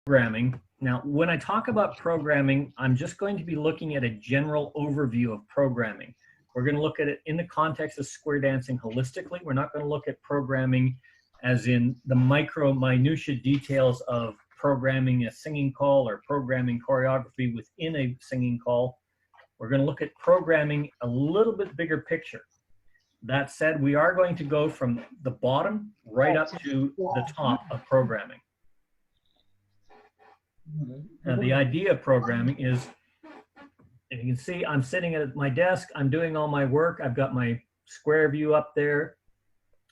Programming. Now, when I talk about programming, I'm just going to be looking at a general overview of programming. We're going to look at it in the context of square dancing holistically. We're not going to look at programming as in the minutiae details of programming a singing call or programming choreography within a singing call. We're going to look at programming a little bit bigger picture. That said, we are going to go from the bottom right up to the top of programming. Now, the idea of programming is, you can see I'm sitting at my desk, I'm doing all my work, I've got my square view up there,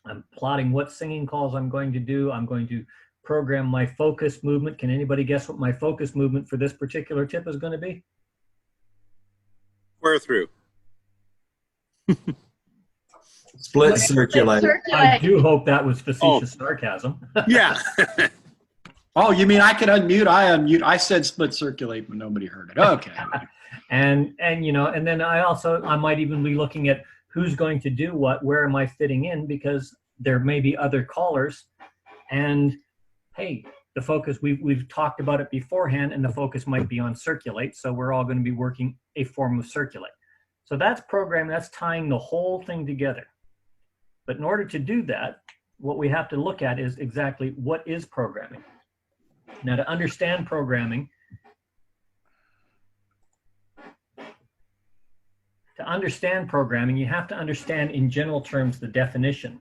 I'm plotting what singing calls I'm going to do, I'm going to program my focus movement. Can anybody guess what my focus movement for this particular tip is going to be? Square through. Split circulate. I do hope that was facetious sarcasm. Yeah. Oh, you mean I could unmute? I unmute. I said split circulate, but nobody heard it. Okay. and you know, and then I might even be looking at who's going to do what, where am I fitting in, because there may be other callers, and hey, the focus, we've talked about it beforehand, and the focus might be on circulate, so we're all going to be working a form of circulate. So that's programming, that's tying the whole thing together. But in order to do that, what we have to look at is exactly what is programming. Now, to understand programming, you have to understand in general terms the definition.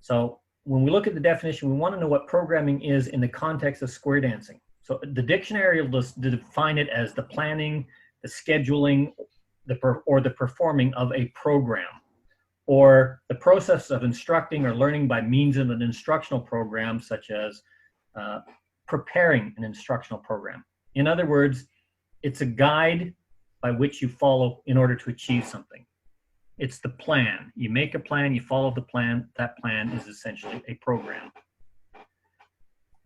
So when we look at the definition, we want to know what programming is in the context of square dancing. So the dictionary will define it as the planning, the scheduling, or the performing of a program, or the process of instructing or learning by means of an instructional program, such as preparing an instructional program. In other words, it's a guide by which you follow in order to achieve something. It's the plan. You make a plan, you follow the plan. That plan is essentially a program.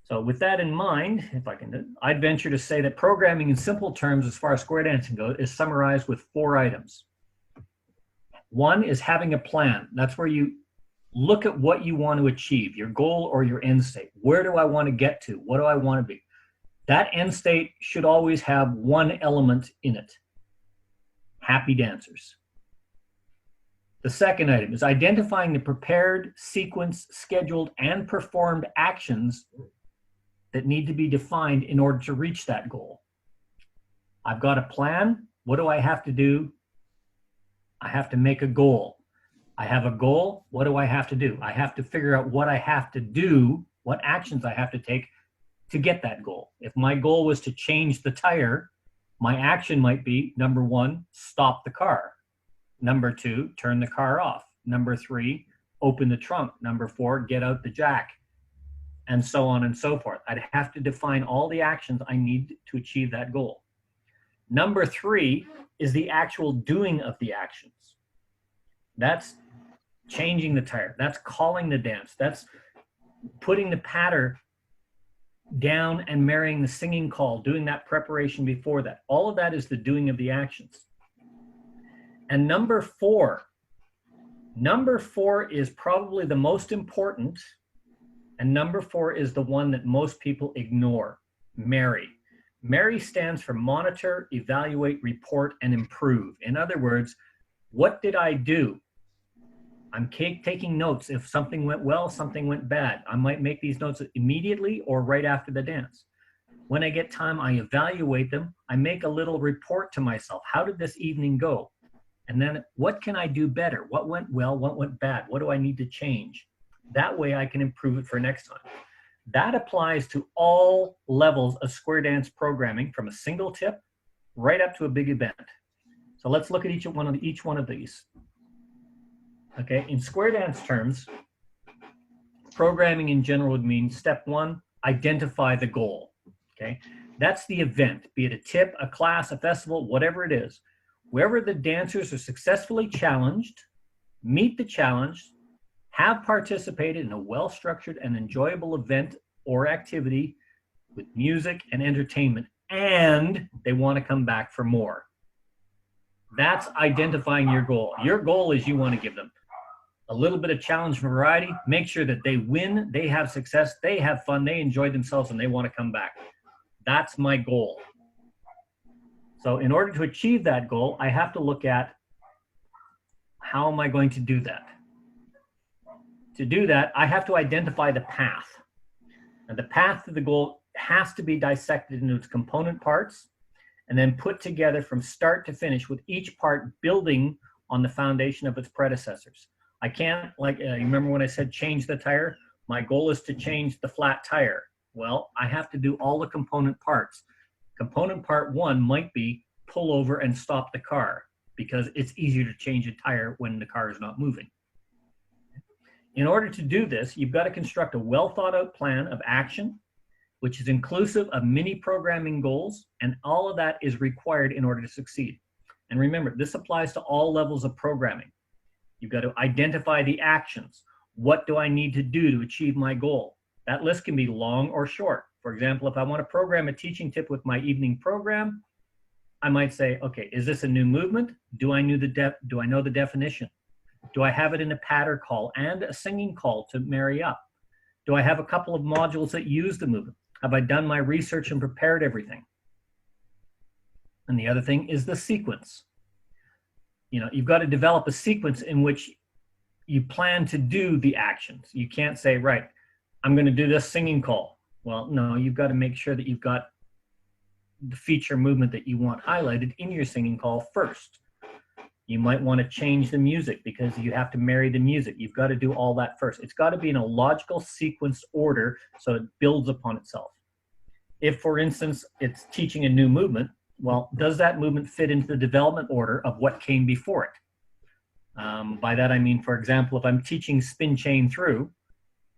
So with that in mind, if I can, I'd venture to say that programming in simple terms, as far as square dancing goes, is summarized with 4 items. One is having a plan. That's where you look at what you want to achieve, your goal or your end state. Where do I want to get to? What do I want to be? That end state should always have one element in it: happy dancers. The second item is identifying the prepared, sequenced, scheduled, and performed actions that need to be defined in order to reach that goal. I've got a plan. What do I have to do? I have to make a goal. I have a goal. What do I have to do? I have to figure out what I have to do, what actions I have to take to get that goal. If my goal was to change the tire, my action might be, number 1, stop the car. Number 2, turn the car off. Number 3, open the trunk. Number 4, get out the jack. And so on and so forth. I'd have to define all the actions I need to achieve that goal. Number 3 is the actual doing of the actions. That's changing the tire. That's calling the dance. That's putting the patter down and marrying the singing call, doing that preparation before that. All of that is the doing of the actions. And number 4 is probably the most important, and number 4 is the one that most people ignore: MARY. MARY stands for monitor, evaluate, report, and improve. In other words, what did I do? I'm taking notes. If something went well, something went bad. I might make these notes immediately or right after the dance. When I get time, I evaluate them. I make a little report to myself. How did this evening go? And then what can I do better? What went well? What went bad? What do I need to change? That way I can improve it for next time. That applies to all levels of square dance programming, from a single tip right up to a big event. So let's look at each one of these. Okay, in square dance terms, programming in general would mean step 1, identify the goal. Okay, that's the event, be it a tip, a class, a festival, whatever it is. Wherever the dancers are successfully challenged, meet the challenge, have participated in a well-structured and enjoyable event or activity with music and entertainment, and they want to come back for more. That's identifying your goal. Your goal is you want to give them a little bit of challenge and variety, make sure that they win, they have success, they have fun, they enjoy themselves, and they want to come back. That's my goal. So in order to achieve that goal, I have to look at how am I going to do that? To do that, I have to identify the path. And the path to the goal has to be dissected into its component parts and then put together from start to finish, with each part building on the foundation of its predecessors. I can't, like, you remember when I said change the tire? My goal is to change the flat tire. Well, I have to do all the component parts. Component part one might be pull over and stop the car, because it's easier to change a tire when the car is not moving. In order to do this, you've got to construct a well thought out plan of action, which is inclusive of mini programming goals, and all of that is required in order to succeed. And remember, this applies to all levels of programming. You've got to identify the actions. What do I need to do to achieve my goal? That list can be long or short. For example, if I want to program a teaching tip with my evening program, I might say, okay, is this a new movement? Do I know the definition? Do I have it in a patter call and a singing call to marry up? Do I have a couple of modules that use the movement? Have I done my research and prepared everything? And the other thing is the sequence. You know, you've got to develop a sequence in which you plan to do the actions. You can't say, right, I'm going to do this singing call. Well, no, you've got to make sure that you've got the feature movement that you want highlighted in your singing call first. You might want to change the music because you have to marry the music. You've got to do all that first. It's got to be in a logical sequence order so it builds upon itself. If, for instance, it's teaching a new movement, well, does that movement fit into the development order of what came before it? By that I mean, for example, if I'm teaching spin chain through,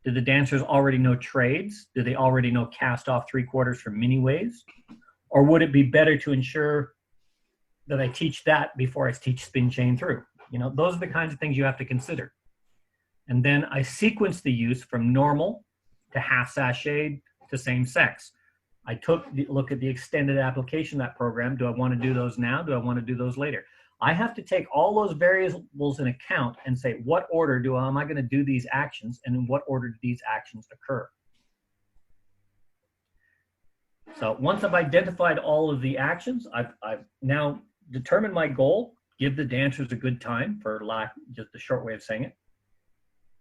do the dancers already know trades? Do they already know cast off 3/4 from mini waves? Or would it be better to ensure that I teach that before I teach spin chain through? You know, those are the kinds of things you have to consider. And then I sequence the use from normal to half sashayed to same sex. I took the look at the extended application of that program. Do I want to do those now? Do I want to do those later? I have to take all those variables in account and say, what order am I going to do these actions, and in what order do these actions occur? So once I've identified all of the actions, I've now determined my goal, give the dancers a good time, for just a short way of saying it.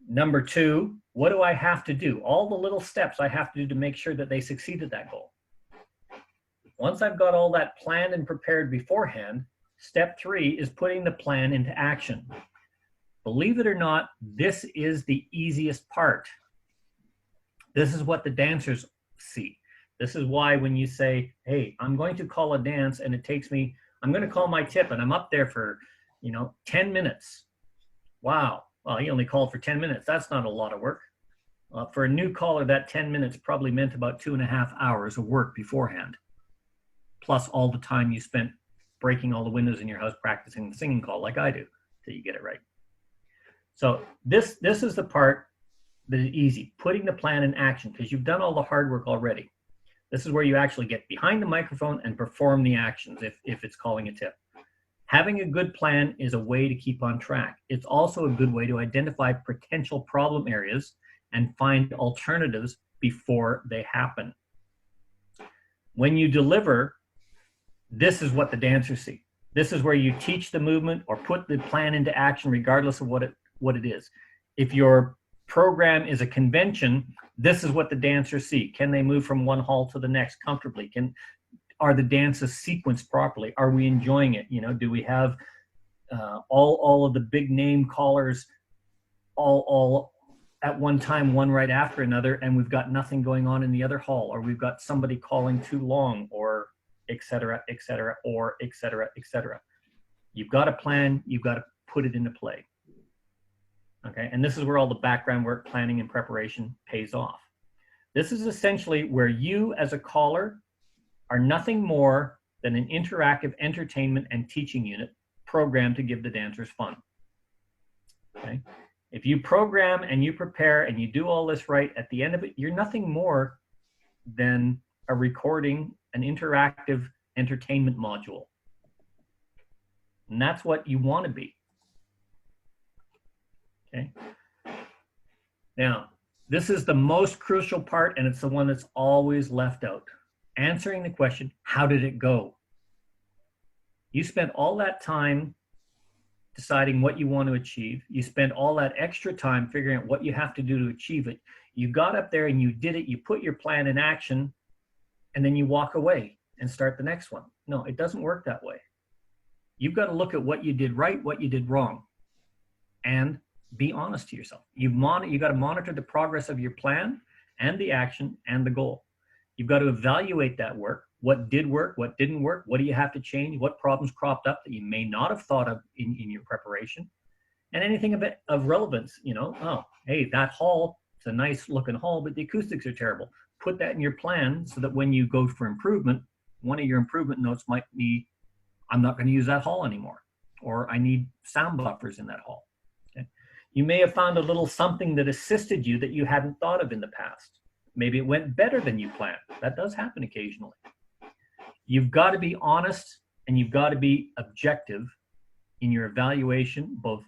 Number two, what do I have to do? All the little steps I have to do to make sure that they succeed at that goal. Once I've got all that planned and prepared beforehand, step three is putting the plan into action. Believe it or not, this is the easiest part. This is what the dancers see. This is why when you say, hey, I'm going to call a dance and it takes me, I'm going to call my tip and I'm up there for, 10 minutes. Wow. Well, he only called for 10 minutes. That's not a lot of work. For a new caller, that 10 minutes probably meant about 2.5 hours of work beforehand, plus all the time you spent breaking all the windows in your house practicing the singing call like I do till you get it right. So this is the part that is easy, putting the plan in action, because you've done all the hard work already. This is where you actually get behind the microphone and perform the actions if it's calling a tip. Having a good plan is a way to keep on track. It's also a good way to identify potential problem areas and find alternatives before they happen. When you deliver, this is what the dancers see. This is where you teach the movement or put the plan into action regardless of what it is. If your program is a convention, this is what the dancers see. Can they move from one hall to the next comfortably? Are the dances sequenced properly? Are we enjoying it? Do we have all of the big name callers all at one time, one right after another, and we've got nothing going on in the other hall, or we've got somebody calling too long, or et cetera, or et cetera. You've got a plan, you've got to put it into play. Okay, and this is where all the background work, planning, and preparation pays off. This is essentially where you as a caller are nothing more than an interactive entertainment and teaching unit programmed to give the dancers fun. Okay, if you program and you prepare and you do all this right, at the end of it, you're nothing more than a recording, an interactive entertainment module. And that's what you want to be. Okay. Now, this is the most crucial part, and it's the one that's always left out. Answering the question, how did it go? You spent all that time deciding what you want to achieve. You spent all that extra time figuring out what you have to do to achieve it. You got up there and you did it. You put your plan in action, and then you walk away and start the next one. No, it doesn't work that way. You've got to look at what you did right, what you did wrong, and be honest to yourself. You've got to monitor the progress of your plan and the action and the goal. You've got to evaluate that work. What did work? What didn't work? What do you have to change? What problems cropped up that you may not have thought of in your preparation? And anything of relevance, oh, hey, that hall, it's a nice looking hall, but the acoustics are terrible. Put that in your plan so that when you go for improvement, one of your improvement notes might be, I'm not going to use that hall anymore, or I need sound buffers in that hall. Okay? You may have found a little something that assisted you that you hadn't thought of in the past. Maybe it went better than you planned. That does happen occasionally. You've got to be honest and you've got to be objective in your evaluation, both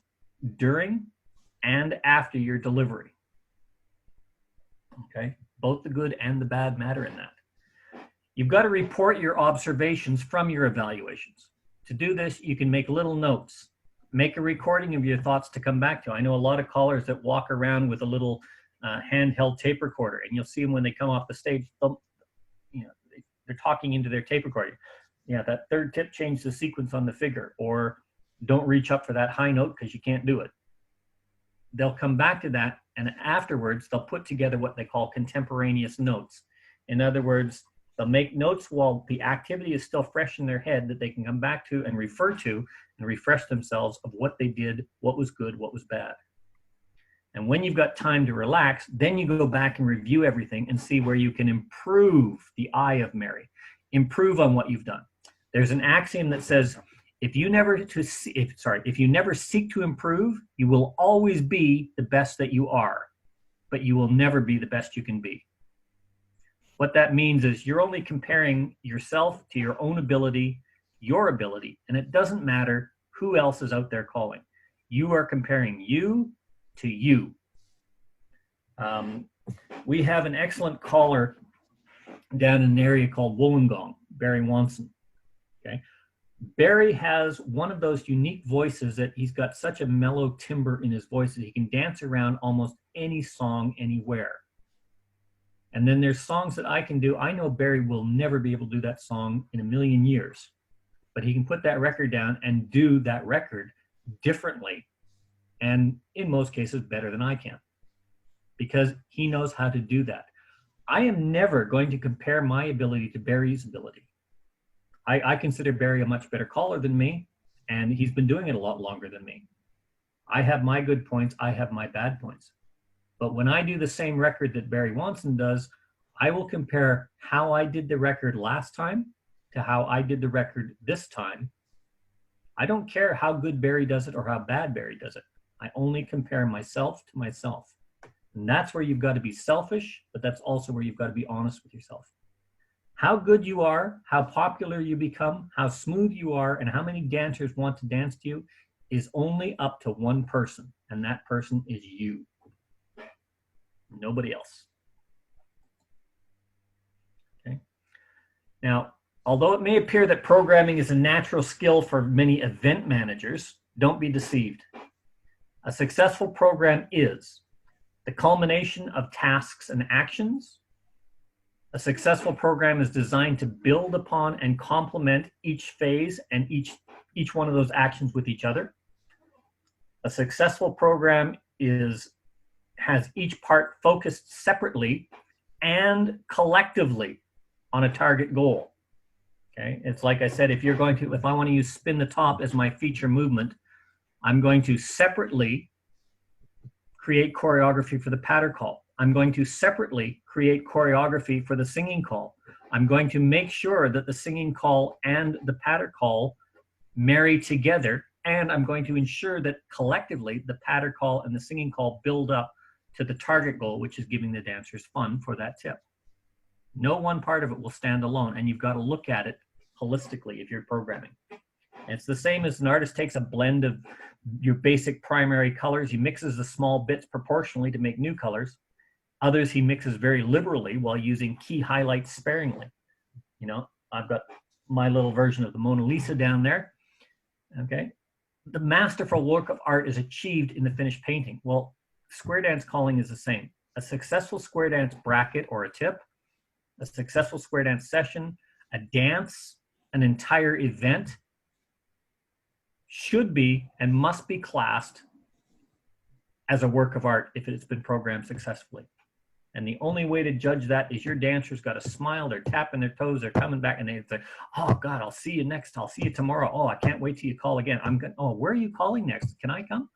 during and after your delivery. Okay? Both the good and the bad matter in that. You've got to report your observations from your evaluations. To do this, you can make little notes. Make a recording of your thoughts to come back to. I know a lot of callers that walk around with a little handheld tape recorder, and you'll see them when they come off the stage, they're talking into their tape recording. Yeah, that third tip, change the sequence on the figure, or don't reach up for that high note because you can't do it. They'll come back to that, and afterwards, they'll put together what they call contemporaneous notes. In other words, they'll make notes while the activity is still fresh in their head that they can come back to and refer to and refresh themselves of what they did, what was good, what was bad. And when you've got time to relax, then you go back and review everything and see where you can improve the eye of Mary, improve on what you've done. There's an axiom that says, if you never seek to improve, you will always be the best that you are, but you will never be the best you can be. What that means is you're only comparing yourself to your own ability, your ability, and it doesn't matter who else is out there calling. You are comparing you to you. We have an excellent caller down in an area called Wollongong, Barry Wanson. Okay, Barry has one of those unique voices that he's got such a mellow timbre in his voice that he can dance around almost any song anywhere. And then there's songs that I can do. I know Barry will never be able to do that song in a million years, but he can put that record down and do that record differently, and in most cases better than I can, because he knows how to do that. I am never going to compare my ability to Barry's ability. I consider Barry a much better caller than me, and he's been doing it a lot longer than me. I have my good points, I have my bad points. But when I do the same record that Barry Wanson does, I will compare how I did the record last time to how I did the record this time. I don't care how good Barry does it or how bad Barry does it. I only compare myself to myself. And that's where you've got to be selfish, but that's also where you've got to be honest with yourself. How good you are, how popular you become, how smooth you are, and how many dancers want to dance to you is only up to one person, and that person is you. Nobody else. Okay. Now, although it may appear that programming is a natural skill for many event managers, don't be deceived. A successful program is the culmination of tasks and actions. A successful program is designed to build upon and complement each phase and each one of those actions with each other. A successful program has each part focused separately and collectively on a target goal. Okay, it's like I said, if I want to use spin the top as my feature movement, I'm going to separately create choreography for the patter call. I'm going to separately create choreography for the singing call. I'm going to make sure that the singing call and the patter call marry together, and I'm going to ensure that collectively the patter call and the singing call build up to the target goal, which is giving the dancers fun for that tip. No one part of it will stand alone, and you've got to look at it holistically if you're programming. It's the same as an artist takes a blend of your basic primary colors. He mixes the small bits proportionally to make new colors. Others he mixes very liberally while using key highlights sparingly. You know, I've got my little version of the Mona Lisa down there. Okay. The masterful work of art is achieved in the finished painting. Well, square dance calling is the same. A successful square dance bracket or a tip, a successful square dance session, a dance, an entire event should be and must be classed as a work of art if it's been programmed successfully. And the only way to judge that is your dancer's got a smile, they're tapping their toes, they're coming back, and they say, oh God, I'll see you next, I'll see you tomorrow. Oh, I can't wait till you call again. Oh, where are you calling next? Can I come?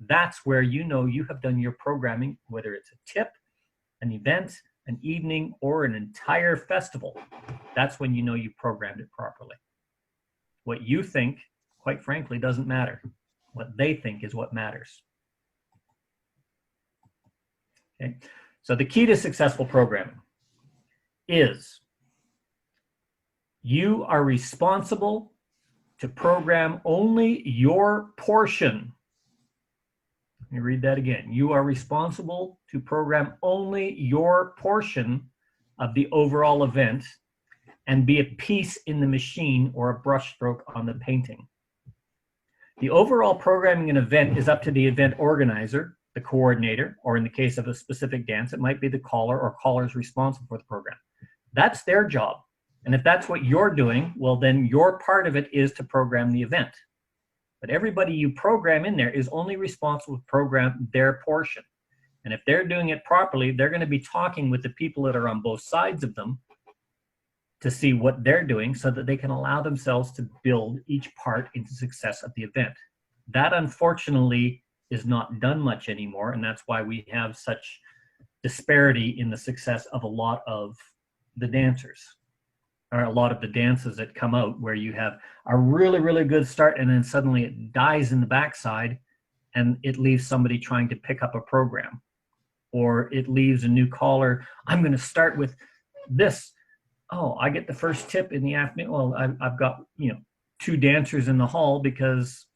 That's where you know you have done your programming, whether it's a tip, an event, an evening, or an entire festival. That's when you know you programmed it properly. What you think, quite frankly, doesn't matter. What they think is what matters. Okay. So the key to successful programming is you are responsible to program only your portion. Let me read that again. You are responsible to program only your portion of the overall event and be a piece in the machine or a brushstroke on the painting. The overall programming an event is up to the event organizer, the coordinator, or in the case of a specific dance, it might be the caller or callers responsible for the program. That's their job. And if that's what you're doing, well, then your part of it is to program the event. But everybody you program in there is only responsible to program their portion. And if they're doing it properly, they're going to be talking with the people that are on both sides of them to see what they're doing so that they can allow themselves to build each part into success of the event. That, unfortunately, is not done much anymore, and that's why we have such disparity in the success of a lot of the dancers, or a lot of the dances that come out where you have a really, really good start and then suddenly it dies in the backside and it leaves somebody trying to pick up a program, or it leaves a new caller. I'm going to start with this. Oh, I get the first tip in the afternoon. Well, I've got, 2 dancers in the hall because,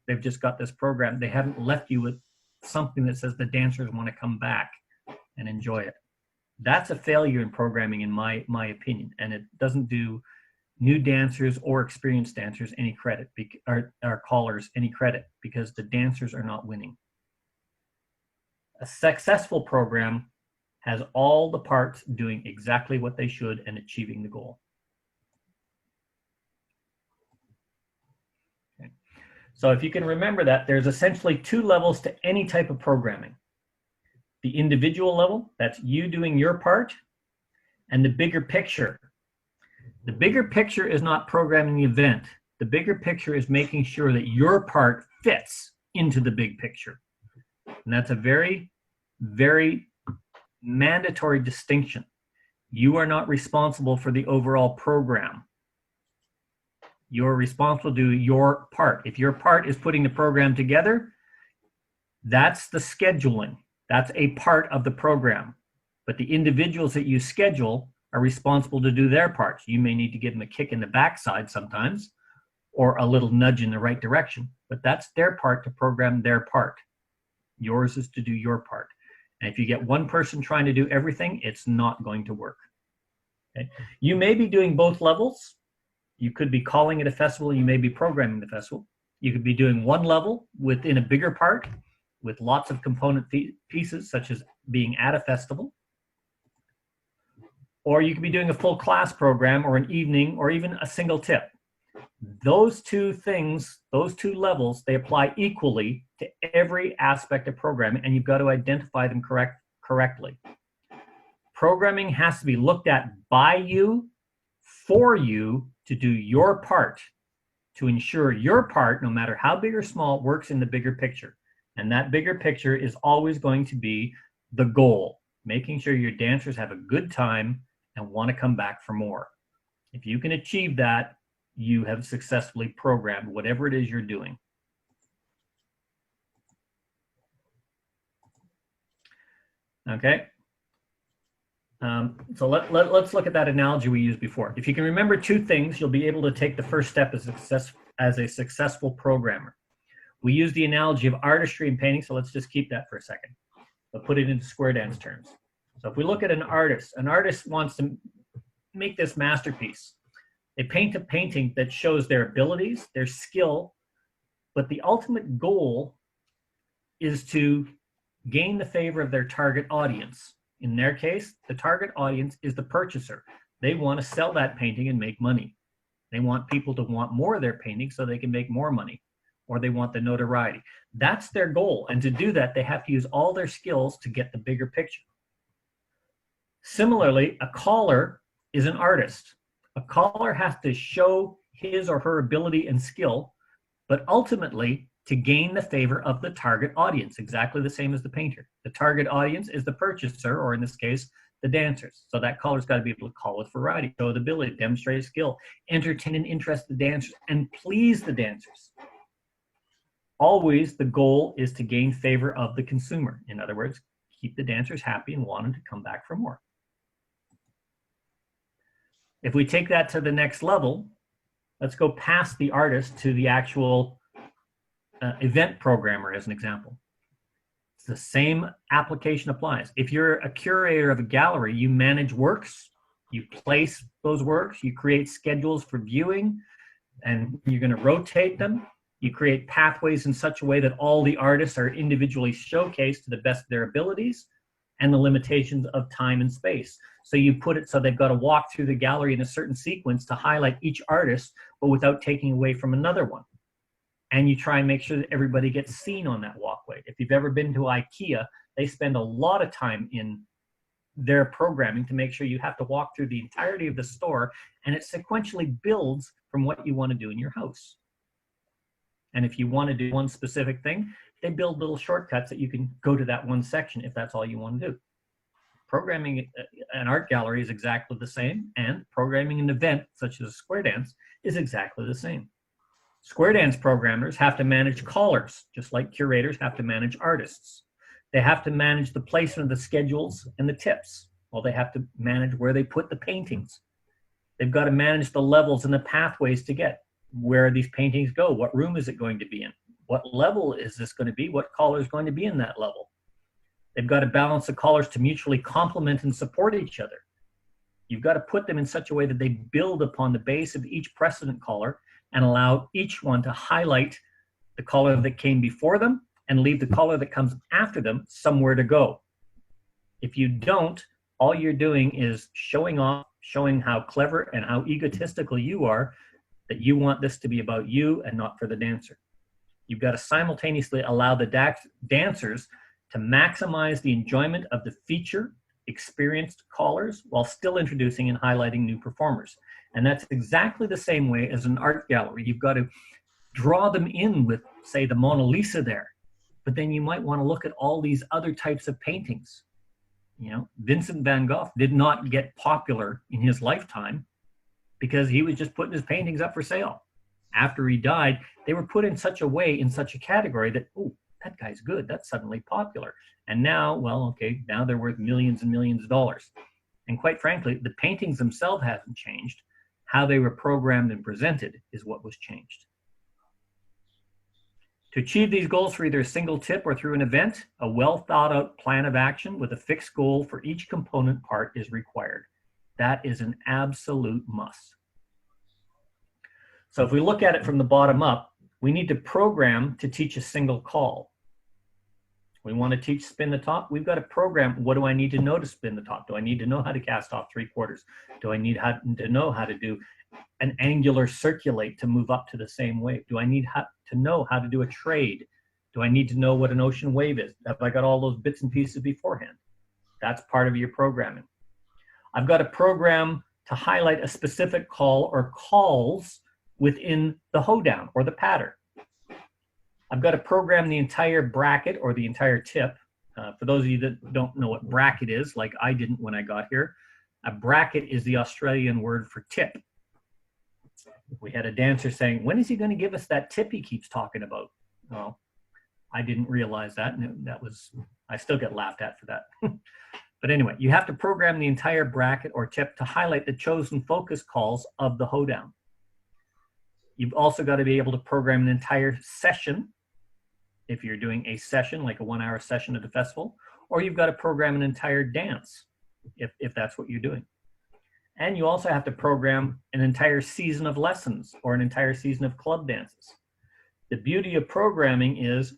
they've just got this program. They haven't left you with something that says the dancers want to come back and enjoy it. That's a failure in programming, in my opinion, and it doesn't do new dancers or experienced dancers any credit, or callers any credit, because the dancers are not winning. A successful program has all the parts doing exactly what they should and achieving the goal. Okay. So if you can remember that, there's essentially 2 levels to any type of programming. The individual level, that's you doing your part, and the bigger picture. The bigger picture is not programming the event. The bigger picture is making sure that your part fits into the big picture. And that's a very, very mandatory distinction. You are not responsible for the overall program. You're responsible to do your part. If your part is putting the program together, that's the scheduling. That's a part of the program. But the individuals that you schedule are responsible to do their parts. You may need to give them a kick in the backside sometimes, or a little nudge in the right direction, but that's their part to program their part. Yours is to do your part. And if you get one person trying to do everything, it's not going to work. Okay? You may be doing both levels. You could be calling it a festival. You may be programming the festival. You could be doing one level within a bigger part with lots of component pieces, such as being at a festival. Or you could be doing a full class program or an evening or even a single tip. Those 2 things, those 2 levels, they apply equally to every aspect of programming, and you've got to identify them correctly. Programming has to be looked at by you, for you, to do your part, to ensure your part, no matter how big or small, works in the bigger picture. And that bigger picture is always going to be the goal, making sure your dancers have a good time and want to come back for more. If you can achieve that, you have successfully programmed whatever it is you're doing. Okay. So let's look at that analogy we used before. If you can remember two things, you'll be able to take the first step as a successful programmer. We use the analogy of artistry and painting, so let's just keep that for a second, but put it into square dance terms. So if we look at an artist wants to make this masterpiece. They paint a painting that shows their abilities, their skill, but the ultimate goal is to gain the favor of their target audience. In their case, the target audience is the purchaser. They want to sell that painting and make money. They want people to want more of their painting so they can make more money, or they want the notoriety. That's their goal. And to do that, they have to use all their skills to get the bigger picture. Similarly, a caller is an artist. A caller has to show his or her ability and skill, but ultimately to gain the favor of the target audience, exactly the same as the painter. The target audience is the purchaser, or in this case, the dancers. So that caller's got to be able to call with variety, show the ability, demonstrate skill, entertain and interest the dancers, and please the dancers. Always the goal is to gain favor of the consumer. In other words, keep the dancers happy and want them to come back for more. If we take that to the next level, let's go past the artist to the actual event programmer as an example. It's the same application applies. If you're a curator of a gallery, you manage works, you place those works, you create schedules for viewing, and you're going to rotate them. You create pathways in such a way that all the artists are individually showcased to the best of their abilities and the limitations of time and space. So you put it so they've got to walk through the gallery in a certain sequence to highlight each artist, but without taking away from another one. And you try and make sure that everybody gets seen on that walkway. If you've ever been to IKEA, they spend a lot of time in their programming to make sure you have to walk through the entirety of the store, and it sequentially builds from what you want to do in your house. And if you want to do one specific thing, they build little shortcuts that you can go to that one section if that's all you want to do. Programming an art gallery is exactly the same, and programming an event such as a square dance is exactly the same. Square dance programmers have to manage callers, just like curators have to manage artists. They have to manage the placement of the schedules and the tips. Well, they have to manage where they put the paintings. They've got to manage the levels and the pathways to get where these paintings go. What room is it going to be in? What level is this going to be? What caller is going to be in that level? They've got to balance the callers to mutually complement and support each other. You've got to put them in such a way that they build upon the base of each precedent caller and allow each one to highlight the caller that came before them and leave the caller that comes after them somewhere to go. If you don't, all you're doing is showing off, showing how clever and how egotistical you are, that you want this to be about you and not for the dancer. You've got to simultaneously allow the dancers to maximize the enjoyment of the feature experienced callers while still introducing and highlighting new performers. And that's exactly the same way as an art gallery. You've got to draw them in with, say, the Mona Lisa there, but then you might want to look at all these other types of paintings. You know, Vincent van Gogh did not get popular in his lifetime because he was just putting his paintings up for sale. After he died, they were put in such a way, in such a category that, oh, that guy's good, that's suddenly popular. And now, well, okay, now they're worth millions and millions of dollars. And quite frankly, the paintings themselves haven't changed. How they were programmed and presented is what was changed. To achieve these goals for either a single tip or through an event, a well thought out plan of action with a fixed goal for each component part is required. That is an absolute must. So if we look at it from the bottom up, we need to program to teach a single call. We want to teach spin the top. We've got to program, what do I need to know to spin the top? Do I need to know how to cast off 3/4? Do I need to know how to do an angular circulate to move up to the same wave? Do I need to know how to do a trade? Do I need to know what an ocean wave is? Have I got all those bits and pieces beforehand? That's part of your programming. I've got a program to highlight a specific call or calls within the hoedown or the pattern. I've got to program the entire bracket or the entire tip. For those of you that don't know what bracket is, like I didn't when I got here, a bracket is the Australian word for tip. We had a dancer saying, when is he going to give us that tip he keeps talking about? Well, I didn't realize that, and I still get laughed at for that. But anyway, you have to program the entire bracket or tip to highlight the chosen focus calls of the hoedown. You've also got to be able to program an entire session if you're doing a session, like a 1-hour session at a festival, or you've got to program an entire dance if that's what you're doing. And you also have to program an entire season of lessons or an entire season of club dances. The beauty of programming is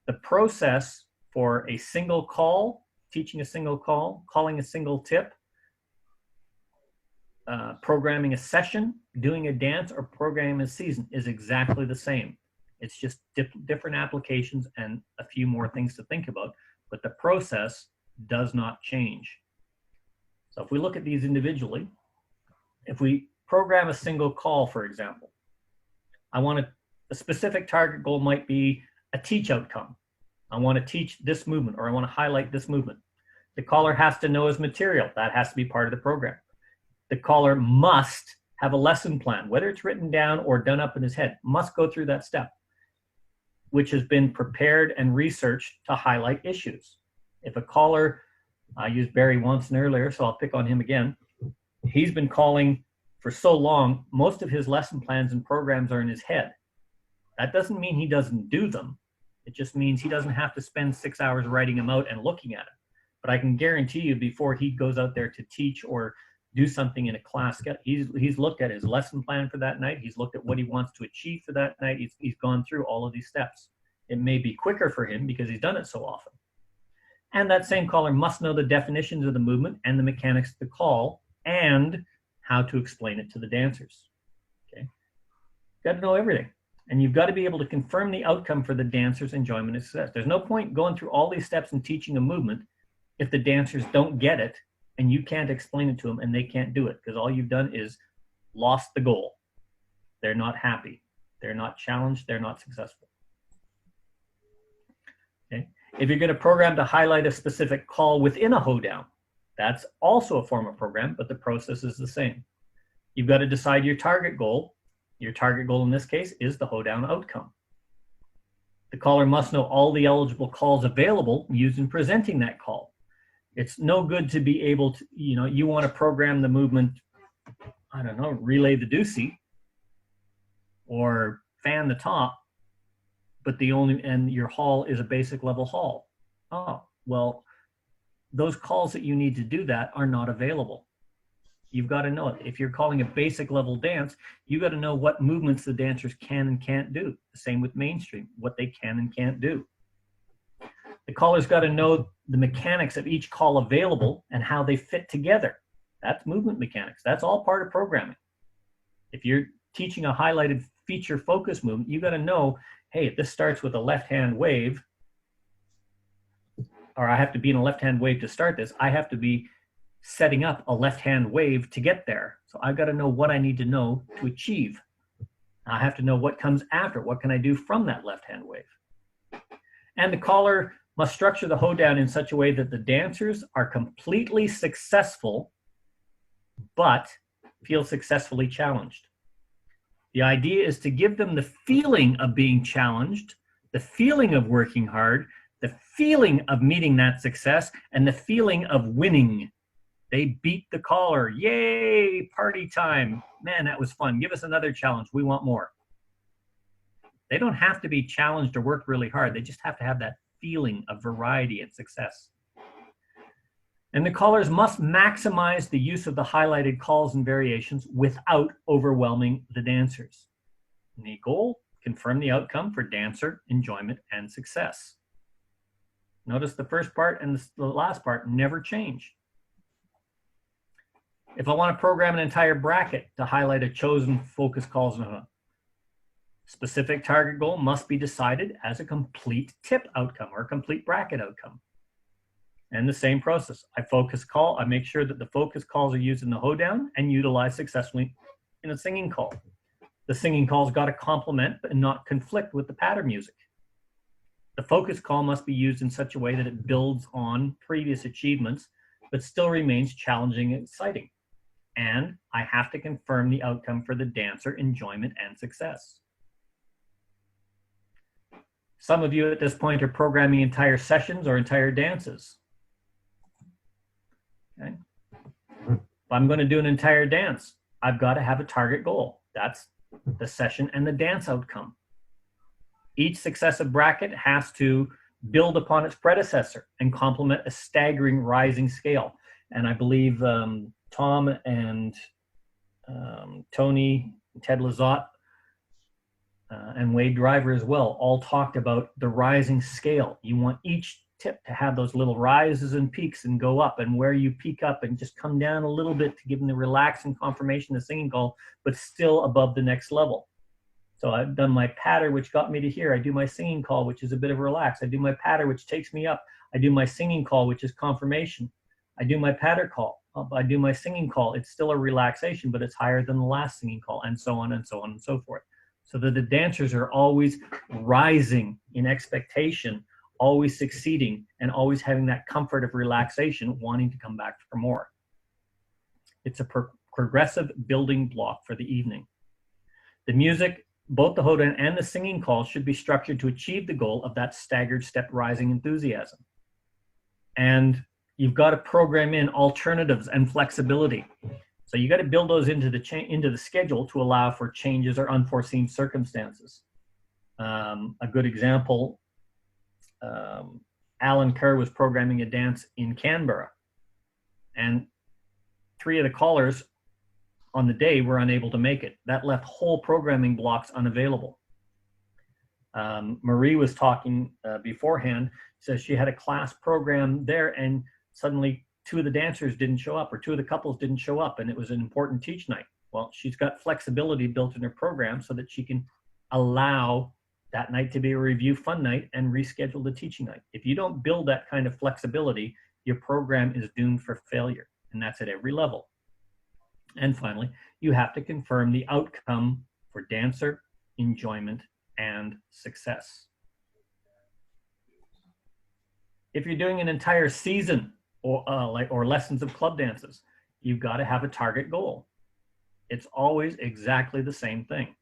the process for a single call, teaching a single call, calling a single tip, programming a session, doing a dance, or programming a season is exactly the same. It's just different applications and a few more things to think about, but the process does not change. So if we look at these individually, if we program a single call, for example, I want a specific target goal might be a teach outcome. I want to teach this movement, or I want to highlight this movement. The caller has to know his material. That has to be part of the program. The caller must have a lesson plan, whether it's written down or done up in his head, must go through that step, which has been prepared and researched to highlight issues. If a caller, I used Barry Wonson earlier, so I'll pick on him again. He's been calling for so long, most of his lesson plans and programs are in his head. That doesn't mean he doesn't do them. It just means he doesn't have to spend 6 hours writing them out and looking at it. But I can guarantee you before he goes out there to teach or do something in a class, he's looked at his lesson plan for that night. He's looked at what he wants to achieve for that night. He's gone through all of these steps. It may be quicker for him because he's done it so often. And that same caller must know the definitions of the movement and the mechanics of the call and how to explain it to the dancers. Okay, got to know everything. And you've got to be able to confirm the outcome for the dancer's enjoyment and success. There's no point going through all these steps and teaching a movement if the dancers don't get it and you can't explain it to them and they can't do it, because all you've done is lost the goal. They're not happy. They're not challenged. They're not successful. Okay. If you're going to program to highlight a specific call within a hoedown, that's also a form of program, but the process is the same. You've got to decide your target goal. Your target goal in this case is the hoedown outcome. The caller must know all the eligible calls available used in presenting that call. It's no good to be able to, you want to program the movement, I don't know, relay the doozy or fan the top, but and your hall is a basic level hall. Oh, well, those calls that you need to do that are not available. You've got to know it. If you're calling a basic level dance, you've got to know what movements the dancers can and can't do. The same with mainstream, what they can and can't do. The caller's got to know the mechanics of each call available and how they fit together. That's movement mechanics. That's all part of programming. If you're teaching a highlighted feature focus movement, you've got to know, hey, if this starts with a left hand wave, or I have to be in a left hand wave to start this, I have to be setting up a left hand wave to get there. So I've got to know what I need to know to achieve. I have to know what comes after. What can I do from that left hand wave? And the caller must structure the hoedown in such a way that the dancers are completely successful, but feel successfully challenged. The idea is to give them the feeling of being challenged, the feeling of working hard, the feeling of meeting that success, and the feeling of winning. They beat the caller. Yay, party time. Man, that was fun. Give us another challenge. We want more. They don't have to be challenged or work really hard. They just have to have that feeling of variety and success. And the callers must maximize the use of the highlighted calls and variations without overwhelming the dancers. And the goal, confirm the outcome for dancer enjoyment and success. Notice the first part and the last part never change. If I want to program an entire bracket to highlight a chosen focus calls, specific target goal must be decided as a complete tip outcome or a complete bracket outcome. And the same process. I make sure that the focus calls are used in the hoedown and utilized successfully in a singing call. The singing call's got to complement and not conflict with the pattern music. The focus call must be used in such a way that it builds on previous achievements, but still remains challenging and exciting. And I have to confirm the outcome for the dancer enjoyment and success. Some of you at this point are programming entire sessions or entire dances. Okay. If I'm going to do an entire dance, I've got to have a target goal. That's the session and the dance outcome. Each successive bracket has to build upon its predecessor and complement a staggering rising scale. And I believe Tom and Tony, Ted Lizotte, and Wade Driver as well, all talked about the rising scale. You want each tip to have those little rises and peaks and go up, and where you peak up and just come down a little bit to give them the relaxing confirmation, the singing call, but still above the next level. So I've done my patter, which got me to here. I do my singing call, which is a bit of a relax. I do my patter, which takes me up. I do my singing call, which is confirmation. I do my patter call. I do my singing call. It's still a relaxation, but it's higher than the last singing call, and so on and so on and so forth. So that the dancers are always rising in expectation, always succeeding, and always having that comfort of relaxation, wanting to come back for more. It's a progressive building block for the evening. The music, both the hoda and the singing call, should be structured to achieve the goal of that staggered step rising enthusiasm. And you've got to program in alternatives and flexibility. So you got to build those into the schedule to allow for changes or unforeseen circumstances. A good example, Alan Kerr was programming a dance in Canberra, and 3 of the callers on the day were unable to make it. That left whole programming blocks unavailable. Marie was talking beforehand, says she had a class program there, and suddenly 2 of the dancers didn't show up, or 2 of the couples didn't show up, and it was an important teach night. Well, she's got flexibility built in her program so that she can allow that night to be a review fun night and reschedule the teaching night. If you don't build that kind of flexibility, your program is doomed for failure, and that's at every level. And finally, you have to confirm the outcome for dancer enjoyment and success. If you're doing an entire season or lessons of club dances, you've got to have a target goal. It's always exactly the same thing.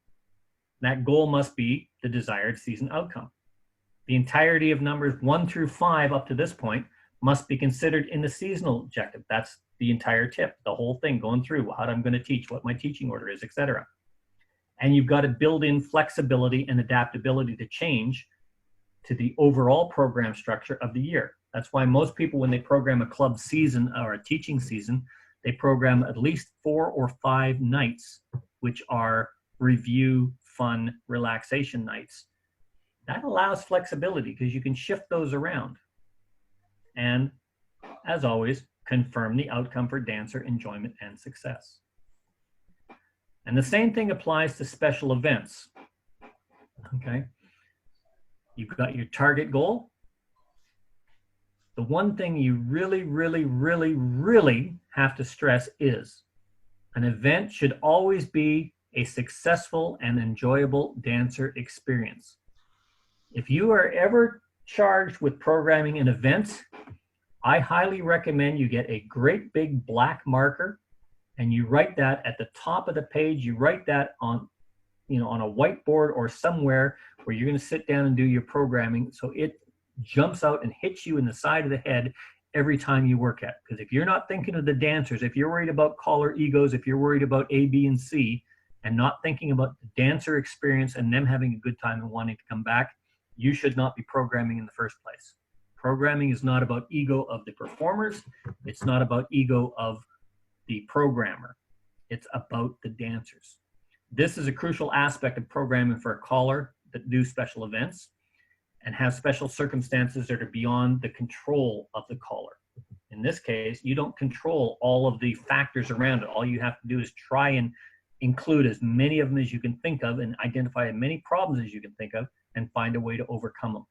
That goal must be the desired season outcome. The entirety of numbers 1 through 5 up to this point must be considered in the seasonal objective. That's the entire tip, the whole thing, going through how I'm going to teach, what my teaching order is, etc. And you've got to build in flexibility and adaptability to change to the overall program structure of the year. That's why most people, when they program a club season or a teaching season, they program at least 4 or 5 nights, which are review, fun, relaxation nights. That allows flexibility because you can shift those around. And as always, confirm the outcome for dancer enjoyment and success. And the same thing applies to special events. Okay. You've got your target goal. The one thing you really, really, really, really have to stress is an event should always be a successful and enjoyable dancer experience. If you are ever charged with programming an event, I highly recommend you get a great big black marker and you write that at the top of the page. You write that on, on a whiteboard or somewhere where you're going to sit down and do your programming, so it jumps out and hits you in the side of the head every time you work at it. Because if you're not thinking of the dancers, if you're worried about caller egos, if you're worried about A, B, and C, and not thinking about the dancer experience and them having a good time and wanting to come back, you should not be programming in the first place. Programming is not about ego of the performers. It's not about ego of the programmer. It's about the dancers. This is a crucial aspect of programming for a caller that do special events and have special circumstances that are beyond the control of the caller. In this case, you don't control all of the factors around it. All you have to do is try and include as many of them as you can think of and identify as many problems as you can think of and find a way to overcome them.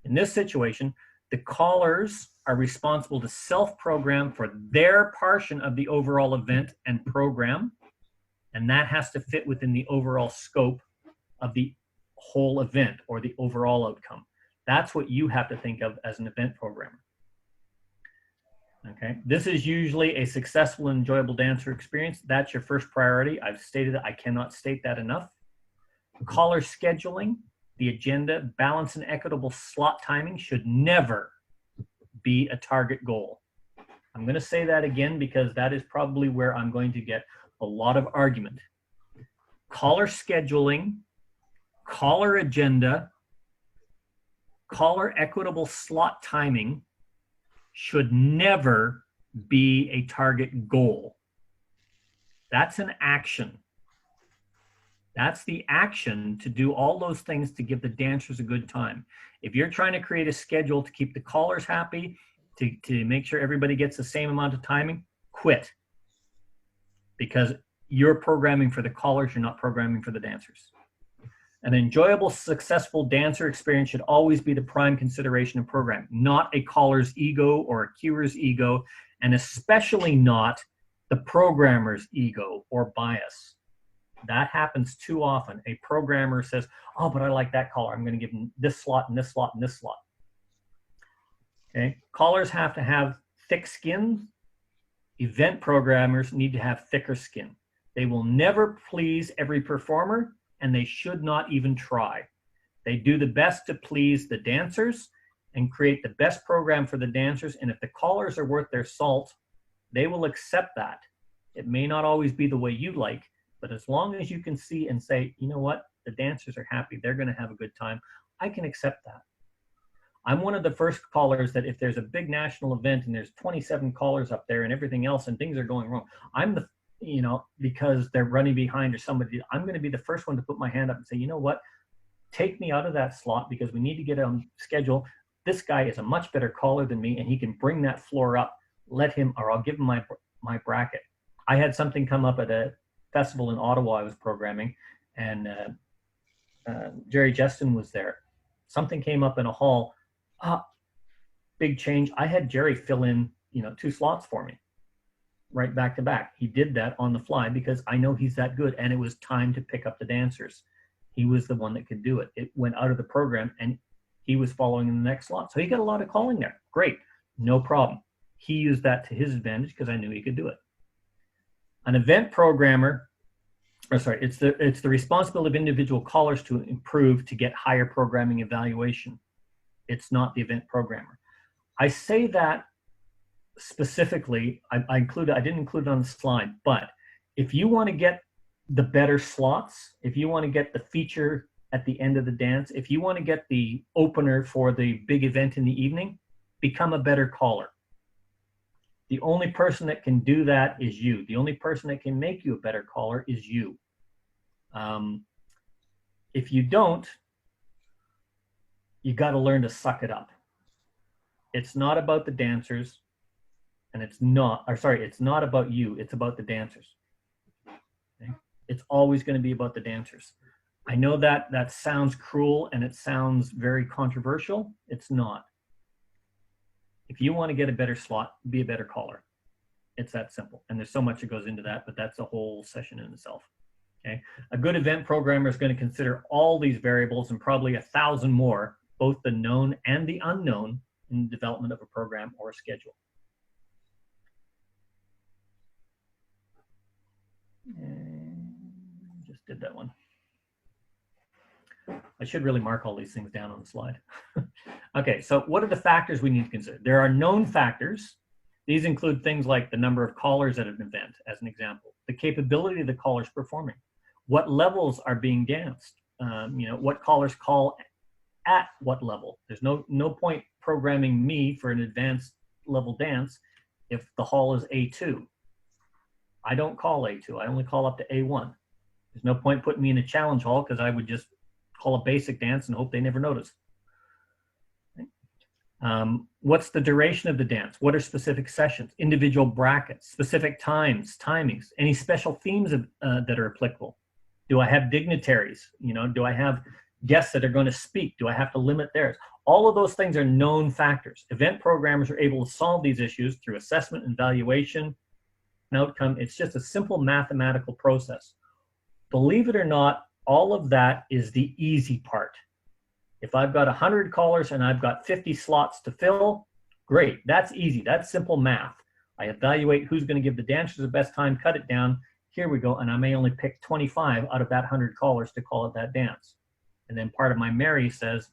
In this situation, the callers are responsible to self-program for their portion of the overall event and program, and that has to fit within the overall scope of the whole event or the overall outcome. That's what you have to think of as an event programmer. Okay, this is usually a successful and enjoyable dancer experience. That's your first priority. I've stated it, I cannot state that enough. Caller scheduling, the agenda, balance and equitable slot timing should never be a target goal. I'm going to say that again because that is probably where I'm going to get a lot of argument. Caller scheduling, caller agenda, caller equitable slot timing should never be a target goal. That's an action. That's the action to do all those things to give the dancers a good time. If you're trying to create a schedule to keep the callers happy, to make sure everybody gets the same amount of timing, quit. Because you're programming for the callers, you're not programming for the dancers. An enjoyable, successful dancer experience should always be the prime consideration in programming, not a caller's ego or a cuer's ego, and especially not the programmer's ego or bias. That happens too often. A programmer says, oh, but I like that caller. I'm going to give them this slot and this slot and this slot. Okay. Callers have to have thick skin. Event programmers need to have thicker skin. They will never please every performer, and they should not even try. They do the best to please the dancers and create the best program for the dancers. And if the callers are worth their salt, they will accept that. It may not always be the way you like, but as long as you can see and say, you know what, the dancers are happy, they're going to have a good time, I can accept that. I'm one of the first callers that if there's a big national event and there's 27 callers up there and everything else and things are going wrong, I'm the, you know, because they're running behind or somebody, I'm going to be the first one to put my hand up and say, you know what, take me out of that slot because we need to get on schedule. This guy is a much better caller than me and he can bring that floor up. Let him, or I'll give him my bracket. I had something come up at a festival in Ottawa I was programming, and Jerry Justin was there. Something came up in a hall, big change. I had Jerry fill in, you know, 2 slots for me, right back to back. He did that on the fly because I know he's that good, and it was time to pick up the dancers. He was the one that could do it. It went out of the program, and he was following in the next slot. So he got a lot of calling there. Great, no problem. He used that to his advantage because I knew he could do it. An event programmer, or sorry, it's the responsibility of individual callers to improve to get higher programming evaluation. It's not the event programmer. I say that specifically, I didn't include it on the slide, but if you want to get the better slots, if you want to get the feature at the end of the dance, if you want to get the opener for the big event in the evening, become a better caller. The only person that can do that is you. The only person that can make you a better caller is you. If you don't, you got to learn to suck it up. It's not about the dancers, and it's not about you. It's about the dancers. Okay? It's always going to be about the dancers. I know that sounds cruel and it sounds very controversial. It's not. If you want to get a better slot, be a better caller. It's that simple. And there's so much that goes into that, but that's a whole session in itself. Okay. A good event programmer is going to consider all these variables and probably 1,000 more, both the known and the unknown, in the development of a program or a schedule. And just did that one. I should really mark all these things down on the slide. Okay, so what are the factors we need to consider? There are known factors. These include things like the number of callers at an event, as an example, the capability of the callers performing, what levels are being danced, what callers call at what level. There's no point programming me for an advanced level dance if the hall is A2. I don't call A2, I only call up to A1. There's no point putting me in a challenge hall because I would just call a basic dance and hope they never notice. What's the duration of the dance? What are specific sessions, individual brackets, specific times, timings, any special themes that are applicable? Do I have dignitaries? Do I have guests that are going to speak? Do I have to limit theirs? All of those things are known factors. Event programmers are able to solve these issues through assessment and evaluation and outcome. It's just a simple mathematical process. Believe it or not, all of that is the easy part. If I've got 100 callers and I've got 50 slots to fill, great. That's easy. That's simple math. I evaluate who's going to give the dancers the best time, cut it down. Here we go. And I may only pick 25 out of that 100 callers to call it that dance. And then part of my Mary says,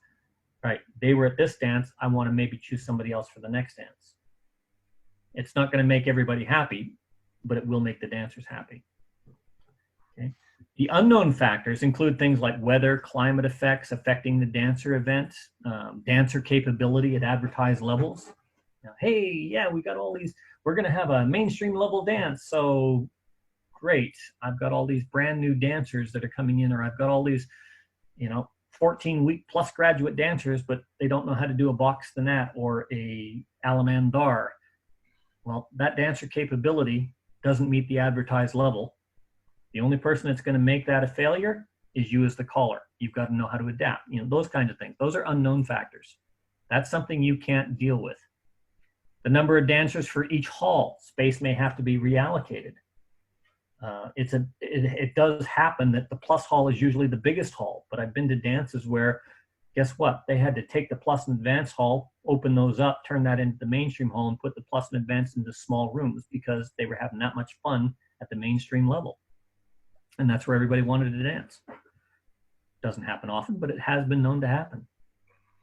right, they were at this dance. I want to maybe choose somebody else for the next dance. It's not going to make everybody happy, but it will make the dancers happy. Okay. The unknown factors include things like weather, climate effects affecting the dancer event, dancer capability at advertised levels. Now, hey, yeah, we got all these, we're going to have a mainstream level dance. So great. I've got all these brand new dancers that are coming in, or I've got all these, 14-week plus graduate dancers, but they don't know how to do a box the nat or a alamandar. Well, that dancer capability doesn't meet the advertised level. The only person that's going to make that a failure is you as the caller. You've got to know how to adapt, those kinds of things. Those are unknown factors. That's something you can't deal with. The number of dancers for each hall, space may have to be reallocated. It does happen that the plus hall is usually the biggest hall, but I've been to dances where, guess what? They had to take the plus and advanced hall, open those up, turn that into the mainstream hall, and put the plus and advanced into small rooms because they were having that much fun at the mainstream level. And that's where everybody wanted to dance. Doesn't happen often, but it has been known to happen.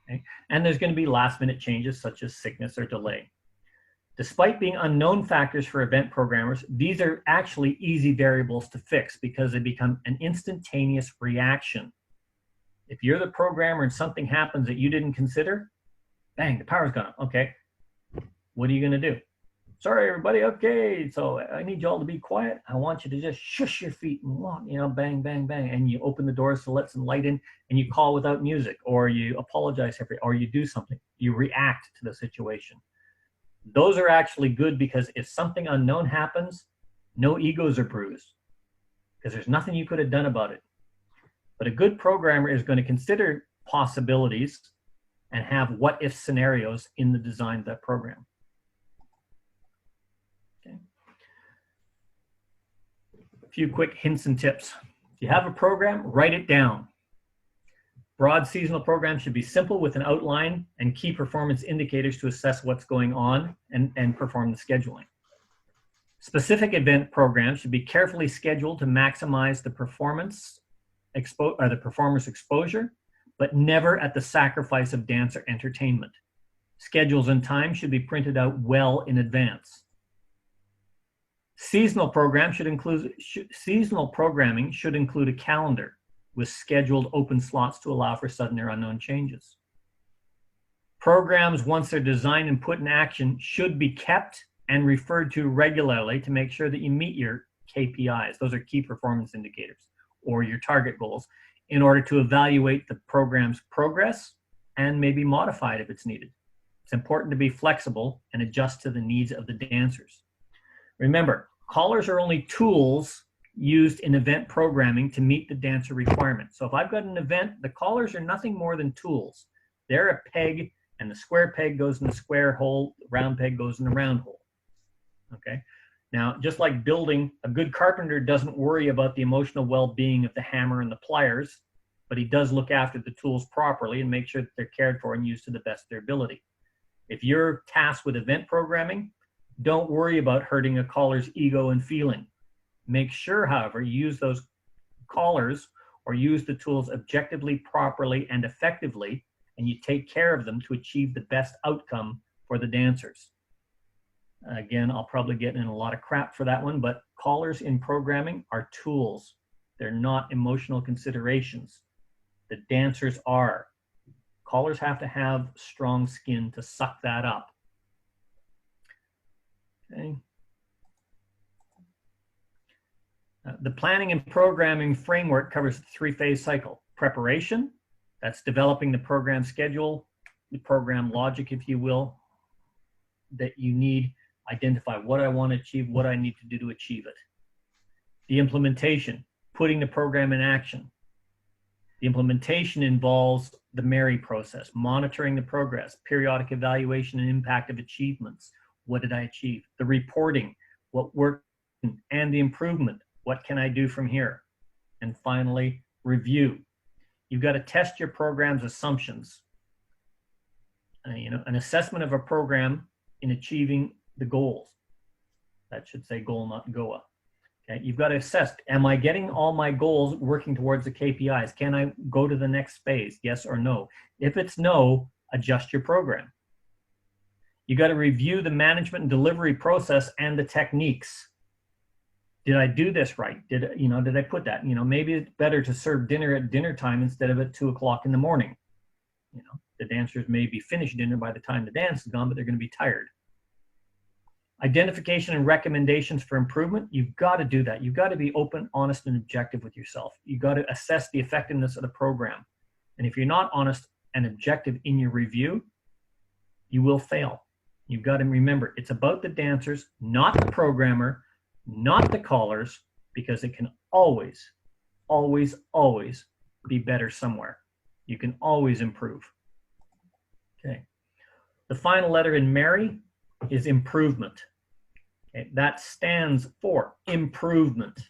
Okay? And there's going to be last minute changes such as sickness or delay. Despite being unknown factors for event programmers, these are actually easy variables to fix because they become an instantaneous reaction. If you're the programmer and something happens that you didn't consider, bang, the power's gone. Okay, what are you going to do? Sorry, everybody. Okay, so I need you all to be quiet. I want you to just shush your feet and walk, bang, bang, bang. And you open the doors to let some light in, and you call without music, or you apologize, or you do something. You react to the situation. Those are actually good because if something unknown happens, no egos are bruised because there's nothing you could have done about it. But a good programmer is going to consider possibilities and have what-if scenarios in the design of that program. Okay. A few quick hints and tips. If you have a program, write it down. Broad seasonal programs should be simple with an outline and key performance indicators to assess what's going on and perform the scheduling. Specific event programs should be carefully scheduled to maximize the performer's exposure, but never at the sacrifice of dancer entertainment. Schedules and time should be printed out well in advance. Seasonal programming should include a calendar with scheduled open slots to allow for sudden or unknown changes. Programs, once they're designed and put in action, should be kept and referred to regularly to make sure that you meet your KPIs. Those are key performance indicators, or your target goals, in order to evaluate the program's progress and maybe modify it if it's needed. It's important to be flexible and adjust to the needs of the dancers. Remember, callers are only tools used in event programming to meet the dancer requirements. So if I've got an event, the callers are nothing more than tools. They're a peg, and the square peg goes in the square hole, the round peg goes in the round hole. Okay? Now, just like building, a good carpenter doesn't worry about the emotional well-being of the hammer and the pliers, but he does look after the tools properly and make sure that they're cared for and used to the best of their ability. If you're tasked with event programming, don't worry about hurting a caller's ego and feeling. Make sure, however, you use those callers or use the tools objectively, properly, and effectively, and you take care of them to achieve the best outcome for the dancers. Again, I'll probably get in a lot of crap for that one, but callers in programming are tools. They're not emotional considerations. The dancers are. Callers have to have strong skin to suck that up. Okay. The planning and programming framework covers the three-phase cycle. Preparation, that's developing the program schedule, the program logic, if you will, that you need. Identify what I want to achieve, what I need to do to achieve it. The implementation, putting the program in action. The implementation involves the MERI process, monitoring the progress, periodic evaluation and impact of achievements. What did I achieve? The reporting, what worked, and the improvement. What can I do from here? And finally, review. You've got to test your program's assumptions. An assessment of a program in achieving the goals. That should say goal, not GOA. Okay, you've got to assess, am I getting all my goals working towards the KPIs? Can I go to the next phase, yes or no? If it's no, adjust your program. You got to review the management and delivery process and the techniques. Did I do this right? Did I put that? Maybe it's better to serve dinner at dinner time instead of at 2 o'clock in the morning. The dancers may be finished dinner by the time the dance is gone, but they're going to be tired. Identification and recommendations for improvement. You've got to do that. You've got to be open, honest, and objective with yourself. You've got to assess the effectiveness of the program. And if you're not honest and objective in your review, you will fail. You've got to remember, it's about the dancers, not the programmer, not the callers, because it can always, always, always be better somewhere. You can always improve. Okay. The final letter in Mary is improvement. Okay. That stands for improvement.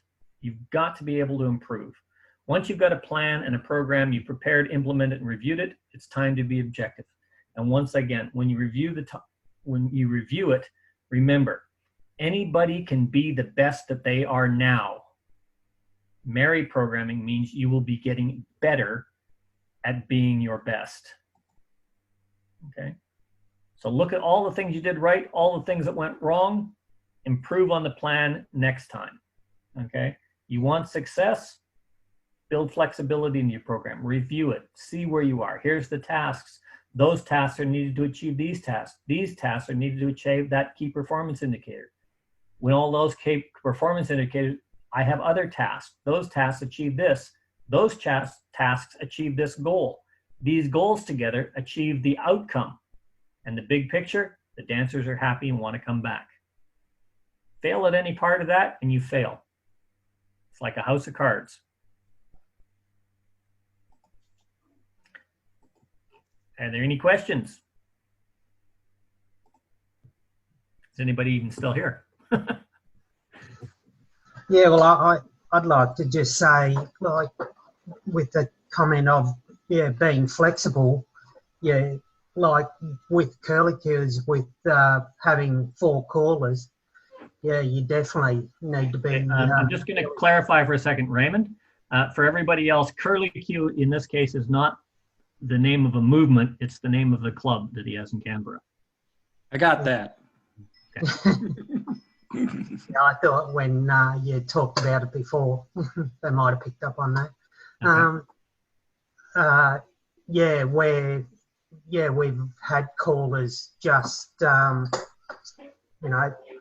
You've got to be able to improve. Once you've got a plan and a program, you've prepared, implemented, and reviewed it, it's time to be objective. And once again, when you review it, remember, anybody can be the best that they are now. Mary programming means you will be getting better at being your best. Okay? So look at all the things you did right, all the things that went wrong, improve on the plan next time. Okay? You want success? Build flexibility in your program. Review it. See where you are. Here's the tasks. Those tasks are needed to achieve these tasks. These tasks are needed to achieve that key performance indicator. When all those key performance indicators, I have other tasks. Those tasks achieve this. Those tasks achieve this goal. These goals together achieve the outcome. And the big picture, the dancers are happy and want to come back. Fail at any part of that and you fail. It's like a house of cards. Are there any questions? Is anybody even still here? Yeah, well, I'd like to just say, like, with the comment of, being flexible, like with curlicues, with having 4 callers, you definitely need to be... I'm just going to clarify for a second, Raymond. For everybody else, curlicue in this case is not the name of a movement, it's the name of the club that he has in Canberra. I got that. Okay. I thought when you talked about it before, they might have picked up on that. Okay. We've had callers just,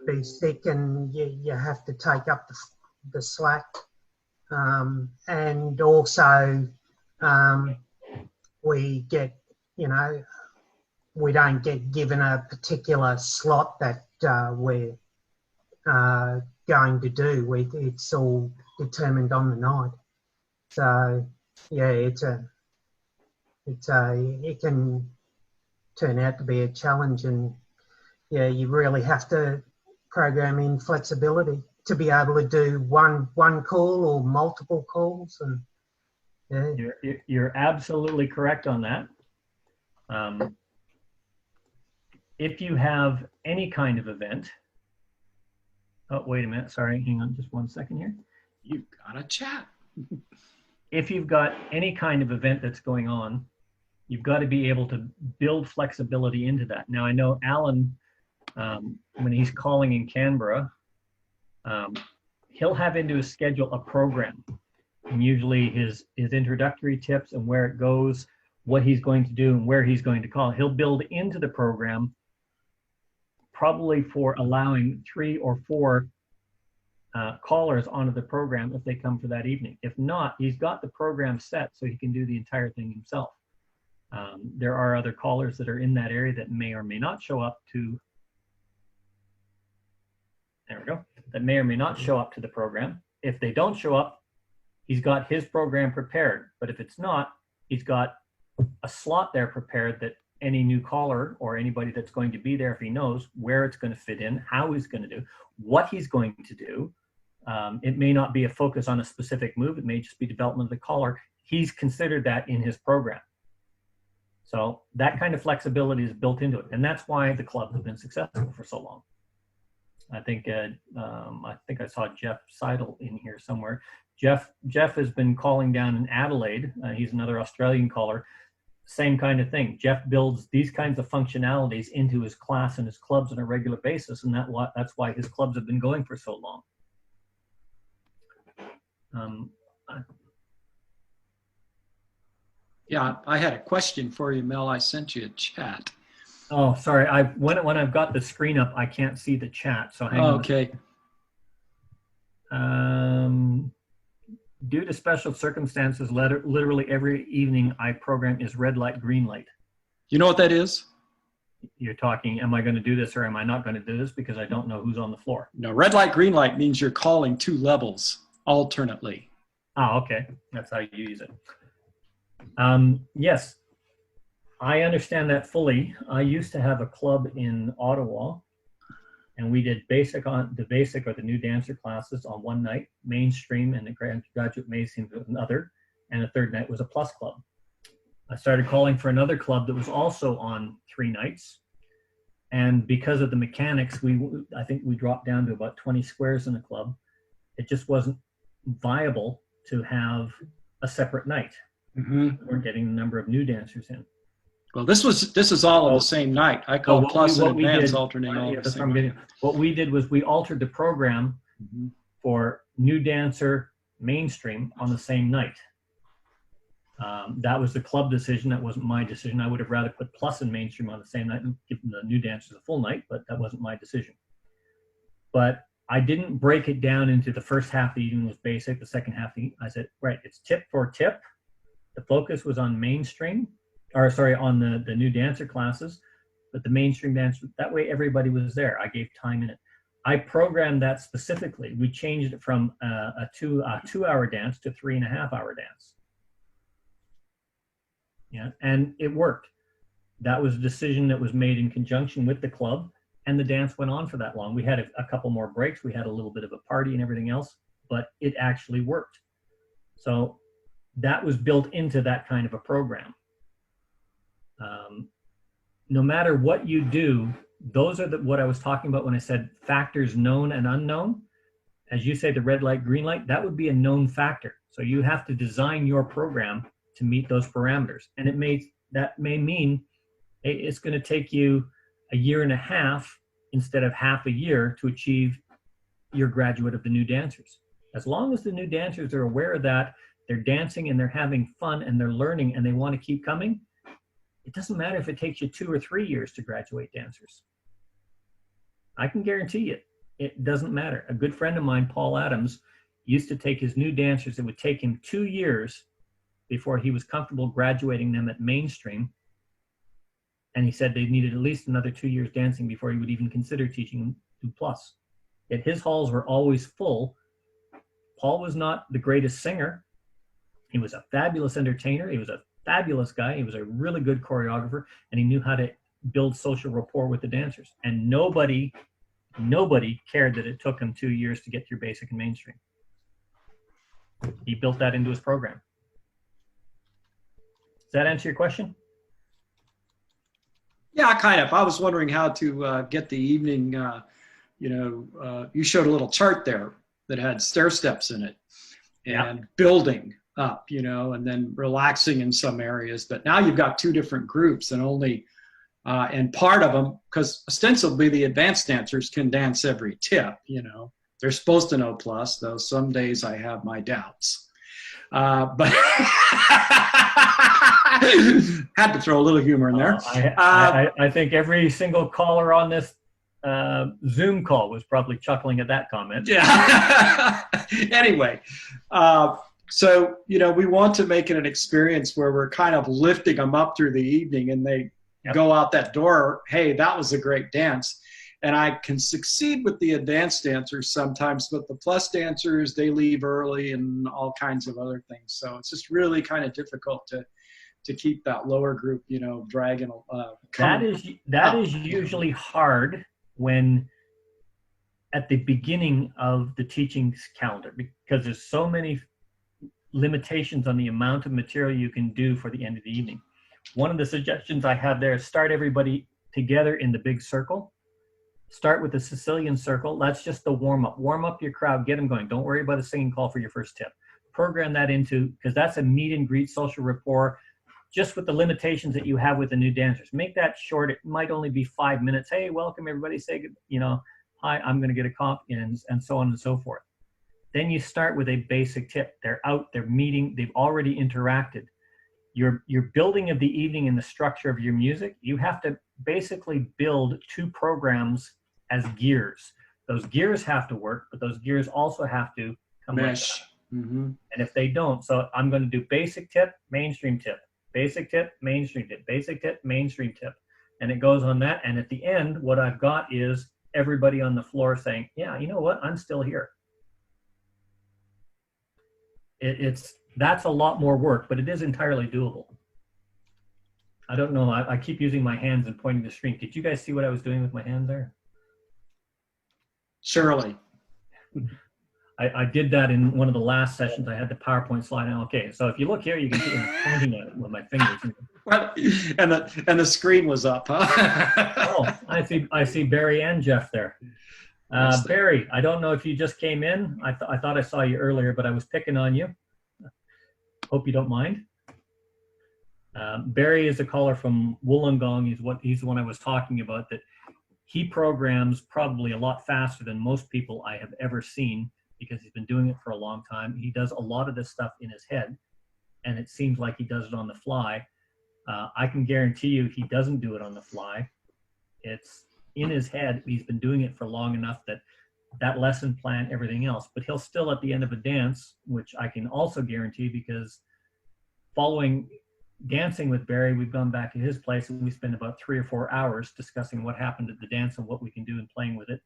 be sick and you have to take up the slack. And also, we get, we don't get given a particular slot that we're going to do. It's all determined on the night. So it can turn out to be a challenge, and you really have to program in flexibility to be able to do one call or multiple calls. And You're absolutely correct on that. If you have any kind of event, oh, wait a minute, sorry, hang on just one second here. You've got a chat. If you've got any kind of event that's going on, you've got to be able to build flexibility into that. Now, I know Alan, when he's calling in Canberra, he'll have into his schedule a program. And usually his introductory tips and where it goes, what he's going to do and where he's going to call. He'll build into the program probably for allowing 3 or 4 callers onto the program if they come for that evening. If not, he's got the program set so he can do the entire thing himself. There are other callers that are in that area that may or may not show up to, there we go, that may or may not show up to the program. If they don't show up, he's got his program prepared. But if it's not, he's got a slot there prepared that any new caller or anybody that's going to be there, if he knows where it's going to fit in, how he's going to do, what he's going to do. It may not be a focus on a specific move. It may just be development of the caller. He's considered that in his program. So that kind of flexibility is built into it. And that's why the club has been successful for so long. I think I saw Jeff Seidel in here somewhere. Jeff has been calling down in Adelaide. He's another Australian caller same kind of thing. Jeff builds these kinds of functionalities into his class and his clubs on a regular basis, and that's why his clubs have been going for so long. Yeah, I had a question for you, Mel. I sent you a chat. Oh, sorry. When I've got the screen up, I can't see the chat. So hang on. Okay. Due to special circumstances, literally every evening I program is red light, green light. You know what that is? You're talking, am I going to do this or am I not going to do this because I don't know who's on the floor? No, red light, green light means you're calling 2 levels alternately. Oh, okay. That's how you use it. Yes, I understand that fully. I used to have a club in Ottawa, and we did the basic or the new dancer classes on one night, mainstream and the graduate mainstream was another, and the third night was a plus club. I started calling for another club that was also on 3 nights, and because of the mechanics, I think we dropped down to about 20 squares in the club. It just wasn't viable to have a separate night. Mm-hmm. We weren't getting the number of new dancers in. Well, this is all on the same night. I call plus and advance alternating all the same night. What we did was we altered the program for new dancer mainstream on the same night. That was the club decision. That wasn't my decision. I would have rather put plus and mainstream on the same night and give the new dancers a full night, but that wasn't my decision. But I didn't break it down into the first half of the evening was basic, the second half of the evening, I said, right, it's tip for tip. The focus was on mainstream, on the new dancer classes, but the mainstream dancer, that way everybody was there. I gave time in it. I programmed that specifically. We changed it from a 2-hour dance to 3.5-hour dance. Yeah, and it worked. That was a decision that was made in conjunction with the club, and the dance went on for that long. We had a couple more breaks. We had a little bit of a party and everything else, but it actually worked. So that was built into that kind of a program. No matter what you do, those are what I was talking about when I said factors known and unknown. As you say, the red light, green light, that would be a known factor. So you have to design your program to meet those parameters. And that may mean it's going to take you 1.5 years instead of half a year to achieve your graduate of the new dancers. As long as the new dancers are aware of that, they're dancing and they're having fun and they're learning and they want to keep coming, it doesn't matter if it takes you 2 or 3 years to graduate dancers. I can guarantee you, it doesn't matter. A good friend of mine, Paul Adams, used to take his new dancers. It would take him 2 years before he was comfortable graduating them at mainstream. And he said they needed at least another 2 years dancing before he would even consider teaching them 2+. Yet his halls were always full. Paul was not the greatest singer. He was a fabulous entertainer. He was a fabulous guy. He was a really good choreographer, and he knew how to build social rapport with the dancers. And nobody cared that it took him 2 years to get through basic and mainstream. He built that into his program. Does that answer your question? Yeah, kind of. I was wondering how to get the evening, you showed a little chart there that had stair steps in it and building up, and then relaxing in some areas. But now you've got 2 different groups and part of them, because ostensibly the advanced dancers can dance every tip, they're supposed to know plus, though some days I have my doubts. But had to throw a little humor in there. I think every single caller on this Zoom call was probably chuckling at that comment. Yeah. Anyway, so, we want to make it an experience where we're kind of lifting them up through the evening and they go out that door, hey, that was a great dance. And I can succeed with the advanced dancers sometimes, but the plus dancers, they leave early and all kinds of other things. So it's just really kind of difficult to keep that lower group, dragging. That is usually hard when at the beginning of the teaching calendar, because there's so many limitations on the amount of material you can do for the end of the evening. One of the suggestions I have there is start everybody together in the big circle. Start with the Sicilian circle. That's just the warm-up. Warm up your crowd, get them going. Don't worry about a singing call for your first tip. Program that into, because that's a meet and greet, social rapport. just with the limitations that you have with the new dancers. Make that short. It might only be 5 minutes. Hey, welcome everybody. Say good, hi, I'm going to get a coffee, and so on and so forth. Then you start with a basic tip. They're out, they're meeting, they've already interacted. Your building of the evening and the structure of your music, you have to basically build 2 programs as gears. Those gears have to work, but those gears also have to come mesh. And if they don't, so I'm going to do basic tip, mainstream tip, basic tip, mainstream tip, basic tip, mainstream tip. And it goes on that. And at the end, what I've got is everybody on the floor saying, yeah, you know what? I'm still here. That's a lot more work, but it is entirely doable. I don't know. I keep using my hands and pointing the screen. Did you guys see what I was doing with my hands there? Surely. I did that in one of the last sessions. I had the PowerPoint slide. Okay, so if you look here, you can see I'm pointing at it with my fingers. Well, and the screen was up, huh? Oh, I see Barry and Jeff there. Barry, I don't know if you just came in. I thought I saw you earlier, but I was picking on you. Hope you don't mind. Barry is a caller from Wollongong. He's the one I was talking about. That he programs probably a lot faster than most people I have ever seen, because he's been doing it for a long time. He does a lot of this stuff in his head, and it seems like he does it on the fly. I can guarantee you he doesn't do it on the fly. It's in his head. He's been doing it for long enough that lesson plan, everything else, but he'll still at the end of a dance, which I can also guarantee, because following dancing with Barry, we've gone back to his place and we spend about 3 or 4 hours discussing what happened at the dance and what we can do in playing with it.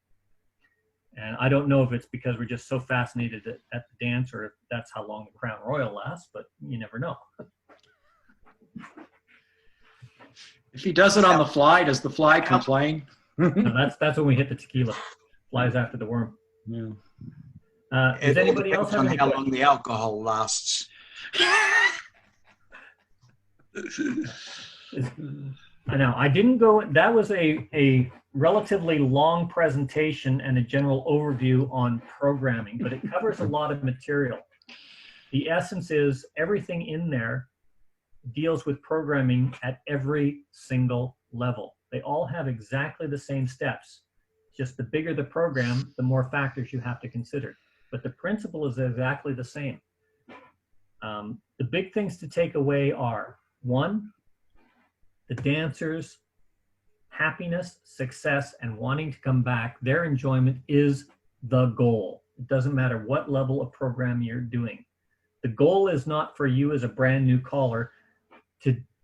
And I don't know if it's because we're just so fascinated at the dance, or if that's how long the Crown Royal lasts, but you never know. If he does it on the fly, does the fly complain? No, that's when we hit the tequila. Flies after the worm. Yeah. Does anybody else have any how long the alcohol lasts? I know. I didn't go. That was a relatively long presentation and a general overview on programming, but it covers a lot of material. The essence is everything in there deals with programming at every single level. They all have exactly the same steps. Just the bigger the program, the more factors you have to consider. But the principle is exactly the same. The big things to take away are, 1, the dancers' happiness, success, and wanting to come back. Their enjoyment is the goal. It doesn't matter what level of program you're doing. The goal is not for you as a brand new caller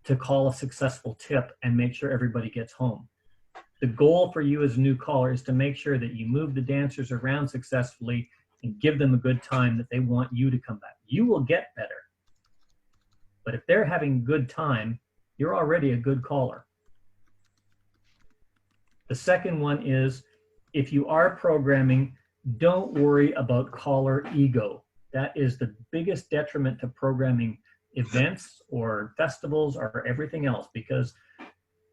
to call a successful tip and make sure everybody gets home. The goal for you as a new caller is to make sure that you move the dancers around successfully and give them a good time, that they want you to come back. You will get better. But if they're having a good time, you're already a good caller. The second one is, if you are programming, don't worry about caller ego. That is the biggest detriment to programming events or festivals or everything else, because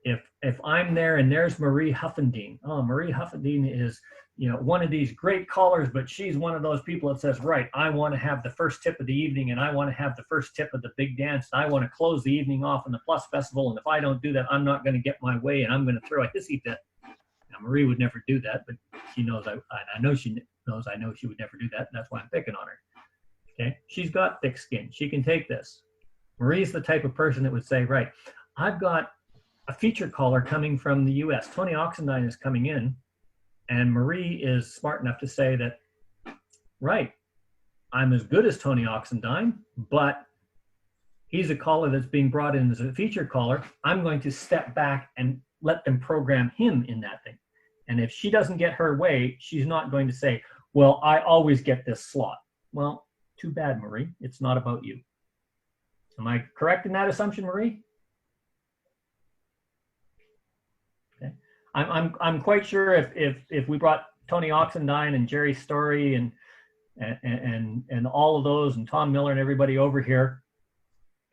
if I'm there and there's Marie Huffendine, Marie Huffendine is, one of these great callers, but she's one of those people that says, right, I want to have the first tip of the evening, and I want to have the first tip of the big dance, and I want to close the evening off in the Plus Festival, and if I don't do that, I'm not going to get my way, and I'm going to throw a hissy fit. Now, Marie would never do that, but she knows, I know she knows, I know she would never do that. That's why I'm picking on her. Okay, she's got thick skin. She can take this. Marie's the type of person that would say, right, I've got a feature caller coming from the US. Tony Oxendine is coming in, and Marie is smart enough to say that, right, I'm as good as Tony Oxendine, but he's a caller that's being brought in as a feature caller. I'm going to step back and let them program him in that thing. And if she doesn't get her way, she's not going to say, well, I always get this slot. Well, too bad, Marie. It's not about you. Am I correct in that assumption, Marie? Okay. I'm quite sure if we brought Tony Oxendine and Jerry Story and all of those, and Tom Miller and everybody over here,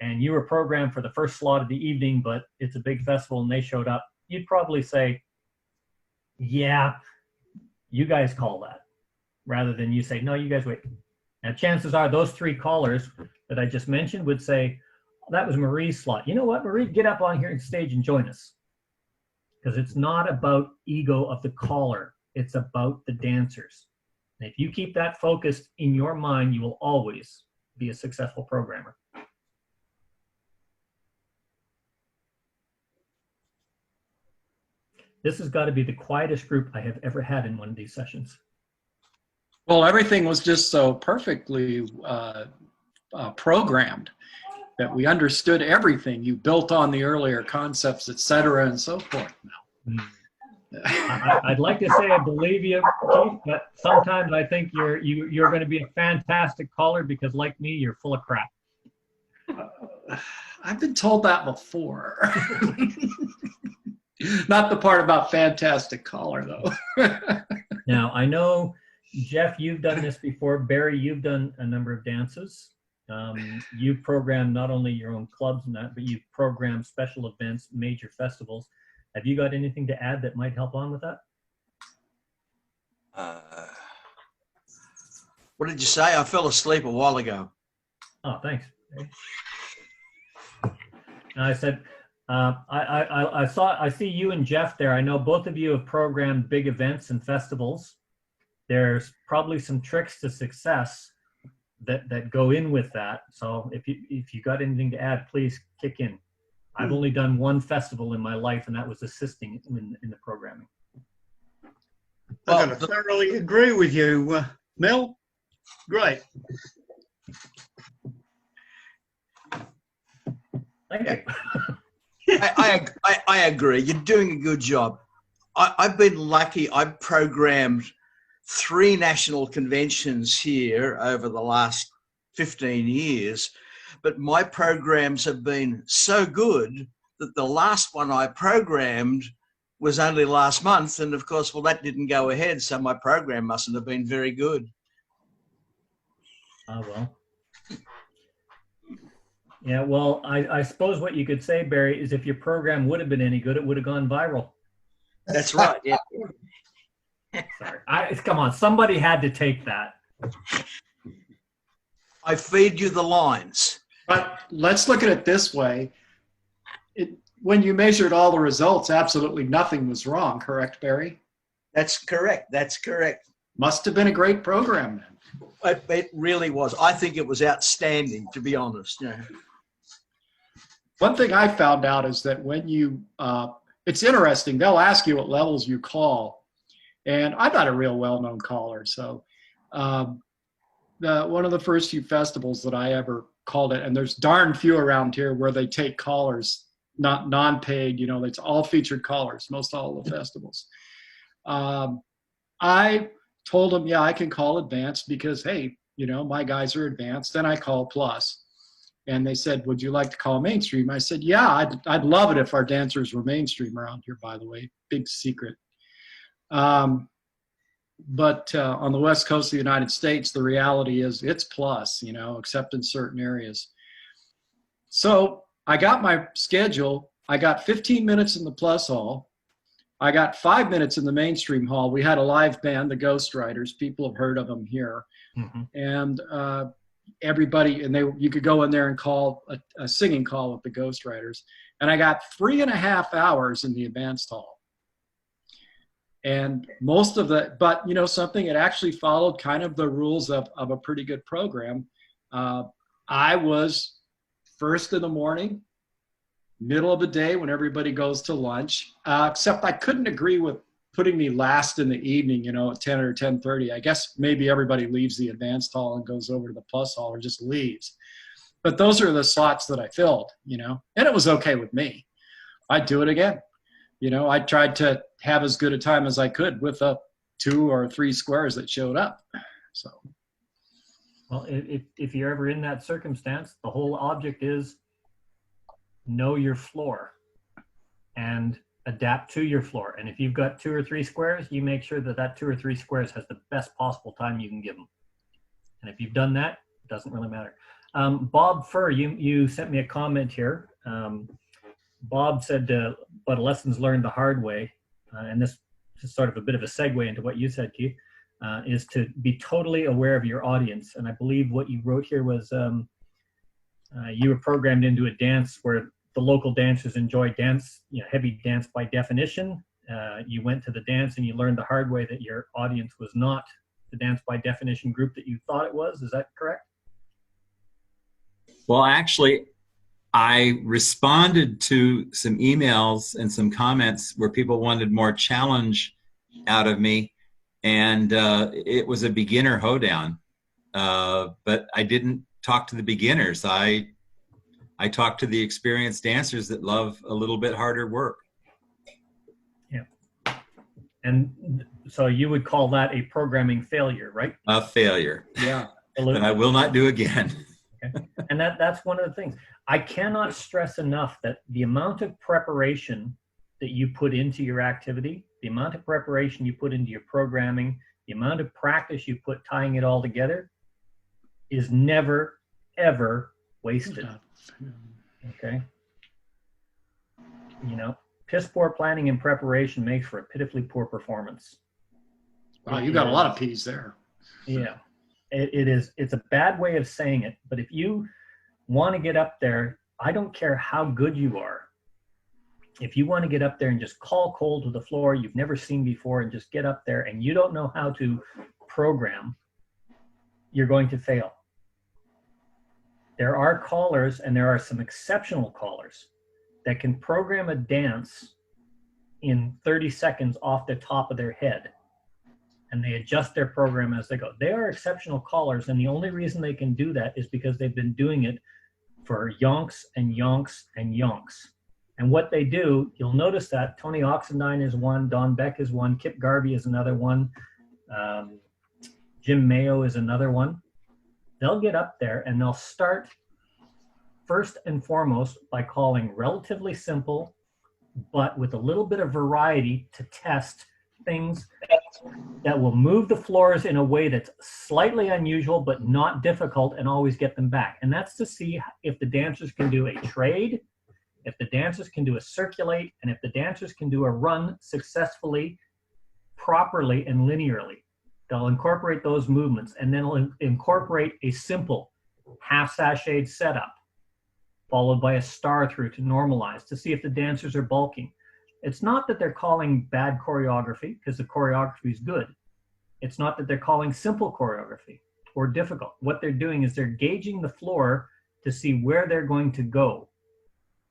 and you were programmed for the first slot of the evening, but it's a big festival and they showed up, you'd probably say, yeah, you guys call that, rather than you say, no, you guys wait. Now, chances are those 3 callers that I just mentioned would say, That was Marie's slot. You know what, Marie, get up on here and stage and join us. Because it's not about ego of the caller. It's about the dancers. And if you keep that focused in your mind, you will always be a successful programmer. This has got to be the quietest group I have ever had in one of these sessions. Well, everything was just so perfectly programmed that we understood everything. You built on the earlier concepts, et cetera, and so forth. I'd like to say I believe you, Keith, but sometimes I think you're going to be a fantastic caller because, like me, you're full of crap. I've been told that before. Not the part about fantastic caller, though. Now, I know, Jeff, you've done this before. Barry, you've done a number of dances. You've programmed not only your own clubs and that, but you've programmed special events, major festivals. Have you got anything to add that might help on with that? What did you say? I fell asleep a while ago. Oh, thanks. I said, I see you and Jeff there. I know both of you have programmed big events and festivals. There's probably some tricks to success that go in with that. So if you got anything to add, please kick in. I've only done one festival in my life, and that was assisting in the programming. I'm going to thoroughly agree with you, Mel. Great. Thank you. I agree. You're doing a good job. I've been lucky. I've programmed 3 national conventions here over the last 15 years, but my programs have been so good that the last one I programmed was only last month. And of course, well, that didn't go ahead. So my program mustn't have been very good. Oh, well. Yeah, well, I suppose what you could say, Barry, is if your program would have been any good, it would have gone viral. That's right. Yeah. Sorry. Come on, somebody had to take that. I feed you the lines. But let's look at it this way. When you measured all the results, absolutely nothing was wrong, correct, Barry? That's correct. That's correct. Must have been a great program then. It really was. I think it was outstanding, to be honest. Yeah. One thing I found out is that when you, it's interesting, they'll ask you what levels you call. And I'm not a real well-known caller, so one of the first few festivals that I ever called it, and there's darn few around here where they take callers, not non-paid, you know, it's all featured callers, most all the festivals. I told them, yeah, I can call advanced because, hey, you know, my guys are advanced. Then I call plus. And they said, would you like to call mainstream? I said, yeah, I'd love it if our dancers were mainstream around here, by the way, big secret. But on the West Coast of the United States, the reality is it's plus, you know, except in certain areas. So I got my schedule. I got 15 minutes in the plus hall. I got 5 minutes in the mainstream hall. We had a live band, the Ghostwriters. People have heard of them here. Mm-hmm. And everybody, and you could go in there and call a singing call with the Ghostwriters. And I got 3.5 hours in the advanced hall. And most of but you know something, it actually followed kind of the rules of a pretty good program. I was first in the morning, middle of the day when everybody goes to lunch, except I couldn't agree with putting me last in the evening, you know, at 10 or 10:30. I guess maybe everybody leaves the advanced hall and goes over to the plus hall or just leaves. But those are the slots that I filled, you know, and it was okay with me. I'd do it again. You know, I tried to have as good a time as I could with the 2 or 3 squares that showed up. So, well, if you're ever in that circumstance, the whole object is know your floor and adapt to your floor. And if you've got 2 or 3 squares, you make sure that 2 or 3 squares has the best possible time you can give them. And if you've done that, it doesn't really matter. Bob Furr, you sent me a comment here. Bob said, but lessons learned the hard way, and this is sort of a bit of a segue into what you said, Keith, is to be totally aware of your audience. And I believe what you wrote here was You were programmed into a dance where the local dancers enjoy dance, heavy dance by definition. You went to the dance and you learned the hard way that your audience was not the dance by definition group that you thought it was. Is that correct? Well, actually, I responded to some emails and some comments where people wanted more challenge out of me, and it was a beginner hoedown. But I didn't talk to the beginners. I talked to the experienced dancers that love a little bit harder work. Yeah. And so you would call that a programming failure, right? A failure. Yeah. That I will not do again. Okay. And that's one of the things. I cannot stress enough that the amount of preparation that you put into your activity, the amount of preparation you put into your programming, the amount of practice you put tying it all together is never, ever wasted. Okay? Piss poor planning and preparation makes for a pitifully poor performance. Wow, you got a lot of P's there. Yeah. It's a bad way of saying it, but if you want to get up there, I don't care how good you are. If you want to get up there and just call cold to the floor you've never seen before and just get up there and you don't know how to program, you're going to fail. There are callers, and there are some exceptional callers that can program a dance in 30 seconds off the top of their head, and they adjust their program as they go. They are exceptional callers, and the only reason they can do that is because they've been doing it for yonks and yonks and yonks. And what they do, you'll notice that Tony Oxendine is one, Don Beck is one, Kip Garvey is another one, Jim Mayo is another one. They'll get up there and they'll start first and foremost by calling relatively simple, but with a little bit of variety to test things that will move the floors in a way that's slightly unusual but not difficult, and always get them back. And that's to see if the dancers can do a trade, if the dancers can do a circulate, and if the dancers can do a run successfully, properly, and linearly. They'll incorporate those movements, and then they'll incorporate a simple half sashayed setup followed by a star through to normalize, to see if the dancers are bulking. It's not that they're calling bad choreography, because the choreography is good. It's not that they're calling simple choreography or difficult. What they're doing is they're gauging the floor to see where they're going to go.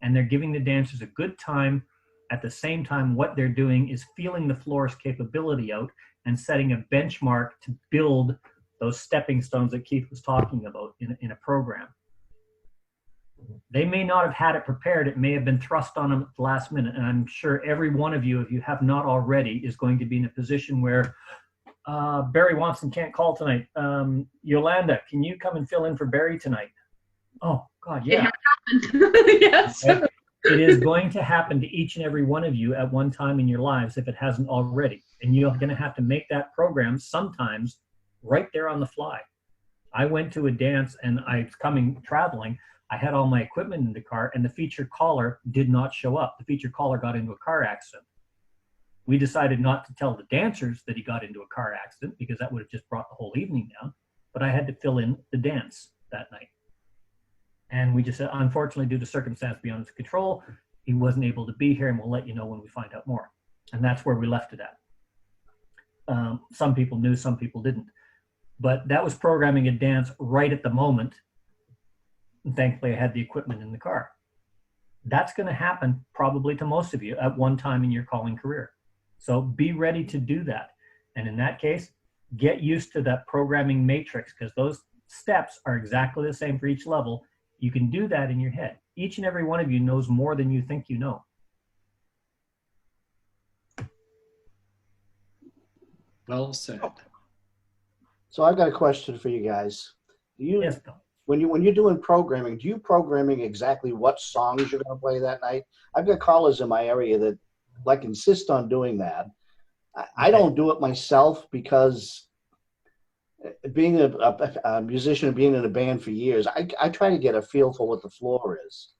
And they're giving the dancers a good time. At the same time, what they're doing is feeling the floor's capability out and setting a benchmark to build those stepping stones that Keith was talking about in a program. They may not have had it prepared. It may have been thrust on them at the last minute. And I'm sure every one of you, if you have not already, is going to be in a position where Barry Watson can't call tonight. Yolanda, can you come and fill in for Barry tonight? Oh, God, yeah. Yes. Okay. It is going to happen to each and every one of you at one time in your lives if it hasn't already. And you're going to have to make that program sometimes right there on the fly. I went to a dance and I was traveling. I had all my equipment in the car and the featured caller did not show up. The featured caller got into a car accident. We decided not to tell the dancers that he got into a car accident because that would have just brought the whole evening down. But I had to fill in the dance that night. And we just said, unfortunately, due to circumstance beyond his control, he wasn't able to be here, and we'll let you know when we find out more. And that's where we left it at. Some people knew, some people didn't. But that was programming a dance right at the moment. And thankfully, I had the equipment in the car. That's going to happen probably to most of you at one time in your calling career. So be ready to do that. And in that case, get used to that programming matrix, because those steps are exactly the same for each level. You can do that in your head. Each and every one of you knows more than you think you know. Well said. So I've got a question for you guys. Yes, Bill. When you're doing programming, do you programming exactly what songs you're going to play that night? I've got callers in my area that insist on doing that. I don't do it myself because being a musician and being in a band for years, I try to get a feel for what the floor is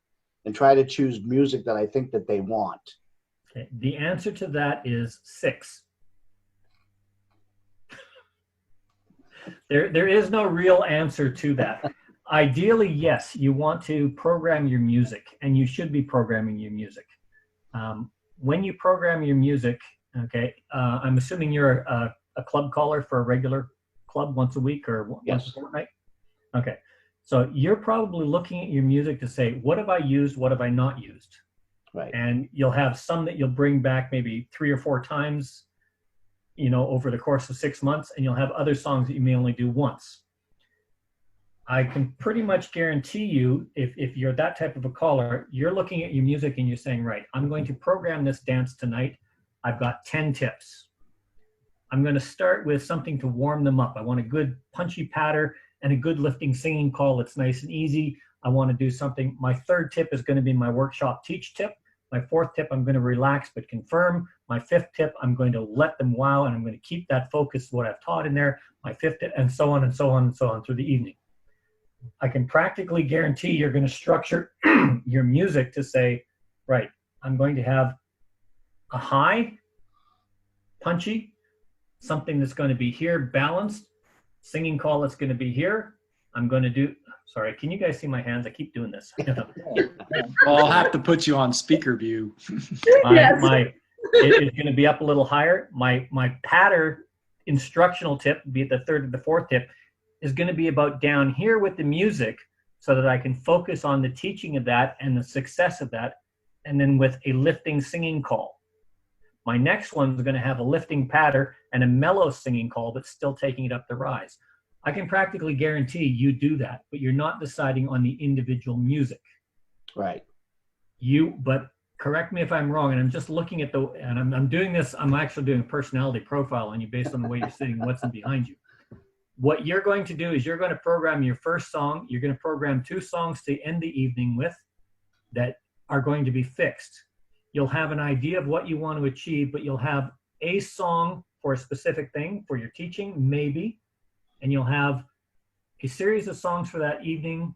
and try to choose music that I think that they want. Okay. The answer to that is 6. There is no real answer to that. Ideally, yes, you want to program your music, and you should be programming your music. When you program your music, okay, I'm assuming you're a club caller for a regular club once a week or once a fortnight? Okay, so you're probably looking at your music to say, what have I used, what have I not used? Right. And you'll have some that you'll bring back maybe 3 or 4 times, over the course of 6 months, and you'll have other songs that you may only do once. I can pretty much guarantee you, if you're that type of a caller, you're looking at your music and you're saying, right, I'm going to program this dance tonight. I've got 10 tips. I'm going to start with something to warm them up. I want a good punchy patter and a good lifting singing call that's nice and easy. I want to do something. My 3rd tip is going to be my workshop teach tip. My 4th tip, I'm going to relax but confirm. My 5th tip, I'm going to let them wow, and I'm going to keep that focus, what I've taught in there. My 5th tip, and so on and so on and so on through the evening. I can practically guarantee you're going to structure your music to say, right, I'm going to have a high, punchy, something that's going to be here, balanced, singing call that's going to be here. I'm going to do, sorry, can you guys see my hands? I keep doing this. Well, I'll have to put you on speaker view. It's going to be up a little higher. My patter instructional tip, be it the 3rd or the 4th tip, is going to be about down here with the music so that I can focus on the teaching of that and the success of that, and then with a lifting singing call. My next one is going to have a lifting patter and a mellow singing call, but still taking it up the rise. I can practically guarantee you do that, but you're not deciding on the individual music. Right. But correct me if I'm wrong, and I'm just looking at and I'm doing this, I'm actually doing a personality profile on you based on the way you're sitting, what's in behind you. What you're going to do is you're going to program your first song. You're going to program 2 songs to end the evening with that are going to be fixed. You'll have an idea of what you want to achieve, but you'll have a song for a specific thing, for your teaching, maybe, and you'll have a series of songs for that evening,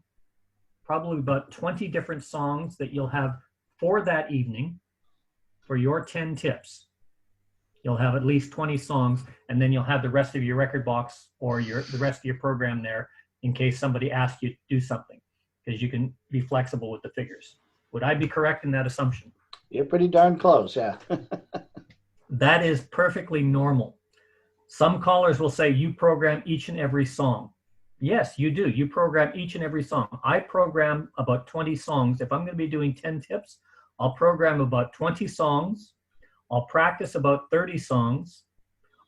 probably about 20 different songs that you'll have for that evening for your 10 tips. You'll have at least 20 songs, and then you'll have the rest of your record box or the rest of your program there in case somebody asks you to do something, because you can be flexible with the figures. Would I be correct in that assumption? You're pretty darn close, yeah. That is perfectly normal. Some callers will say you program each and every song. Yes, you do. You program each and every song. I program about 20 songs. If I'm going to be doing 10 tips, I'll program about 20 songs. I'll practice about 30 songs.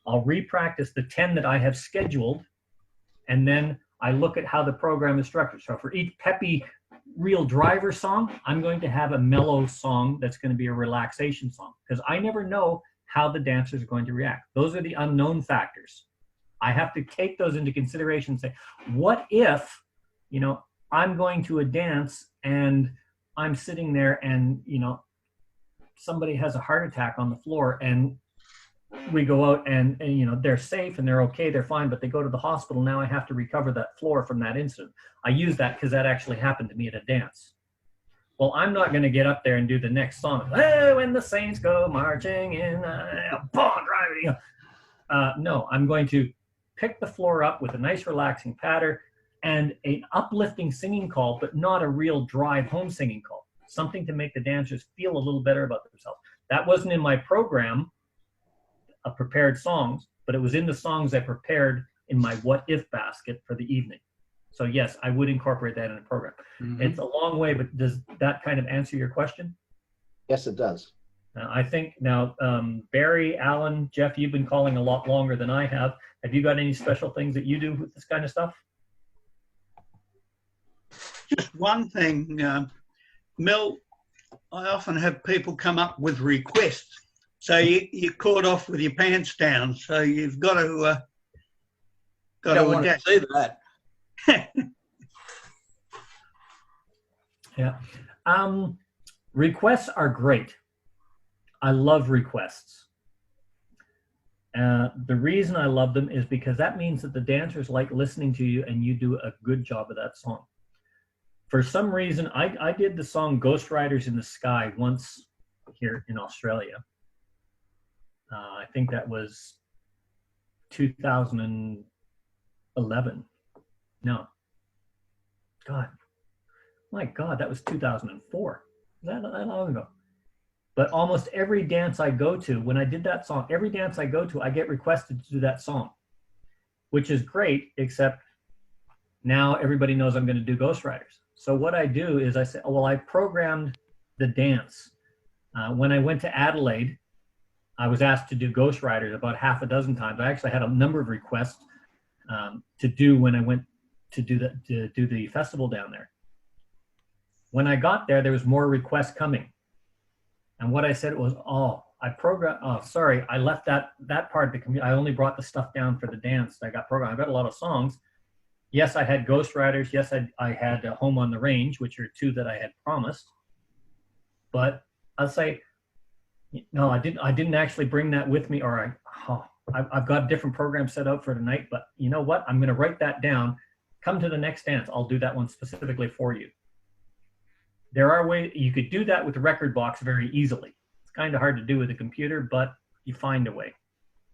I'll re-practice the 10 that I have scheduled, and then I look at how the program is structured. So for each peppy real driver song, I'm going to have a mellow song that's going to be a relaxation song, because I never know how the dancers are going to react. Those are the unknown factors. I have to take those into consideration and say, what if, I'm going to a dance and I'm sitting there and, somebody has a heart attack on the floor, and we go out and they're safe and they're okay, they're fine, but they go to the hospital. Now I have to recover that floor from that incident. I use that because that actually happened to me at a dance. Well, I'm not going to get up there and do the next song. Hey, when the saints go marching in, no, I'm going to pick the floor up with a nice relaxing patter and an uplifting singing call, but not a real drive home singing call. Something to make the dancers feel a little better about themselves. That wasn't in my program of prepared songs, but it was in the songs I prepared in my what if basket for the evening. So yes, I would incorporate that in a program. Mm-hmm. It's a long way, but does that kind of answer your question? Yes, it does. I think now, Barry, Alan, Jeff, you've been calling a lot longer than I have. Have you got any special things that you do with this kind of stuff? Just one thing, Mel, I often have people come up with requests. So you're caught off with your pants down. So you've got to don't want to see that. Yeah. Requests are great. I love requests. The reason I love them is because that means that the dancers like listening to you and you do a good job of that song. For some reason, I did the song Ghost Riders in the Sky once here in Australia. I think that was 2011. No, God, my God, that was 2004. That long ago. But almost every dance I go to, when I did that song, every dance I go to, I get requested to do that song, which is great, except now everybody knows I'm going to do Ghost Riders. So what I do is I say, oh, well, I programmed the dance. When I went to Adelaide, I was asked to do Ghost Riders about half a dozen times. I actually had a number of requests to do when I went to do the festival down there. When I got there, there was more requests coming. And what I said was, sorry, I left that part of the community. I only brought the stuff down for the dance. I got programmed. I got a lot of songs. Yes, I had Ghost Riders. Yes, I had Home on the Range, which are 2 that I had promised. But I'll say, no, I didn't actually bring that with me, or I've got a different program set out for tonight, but you know what? I'm going to write that down. Come to the next dance. I'll do that one specifically for you. There are ways you could do that with the record box very easily. It's kind of hard to do with a computer, but you find a way.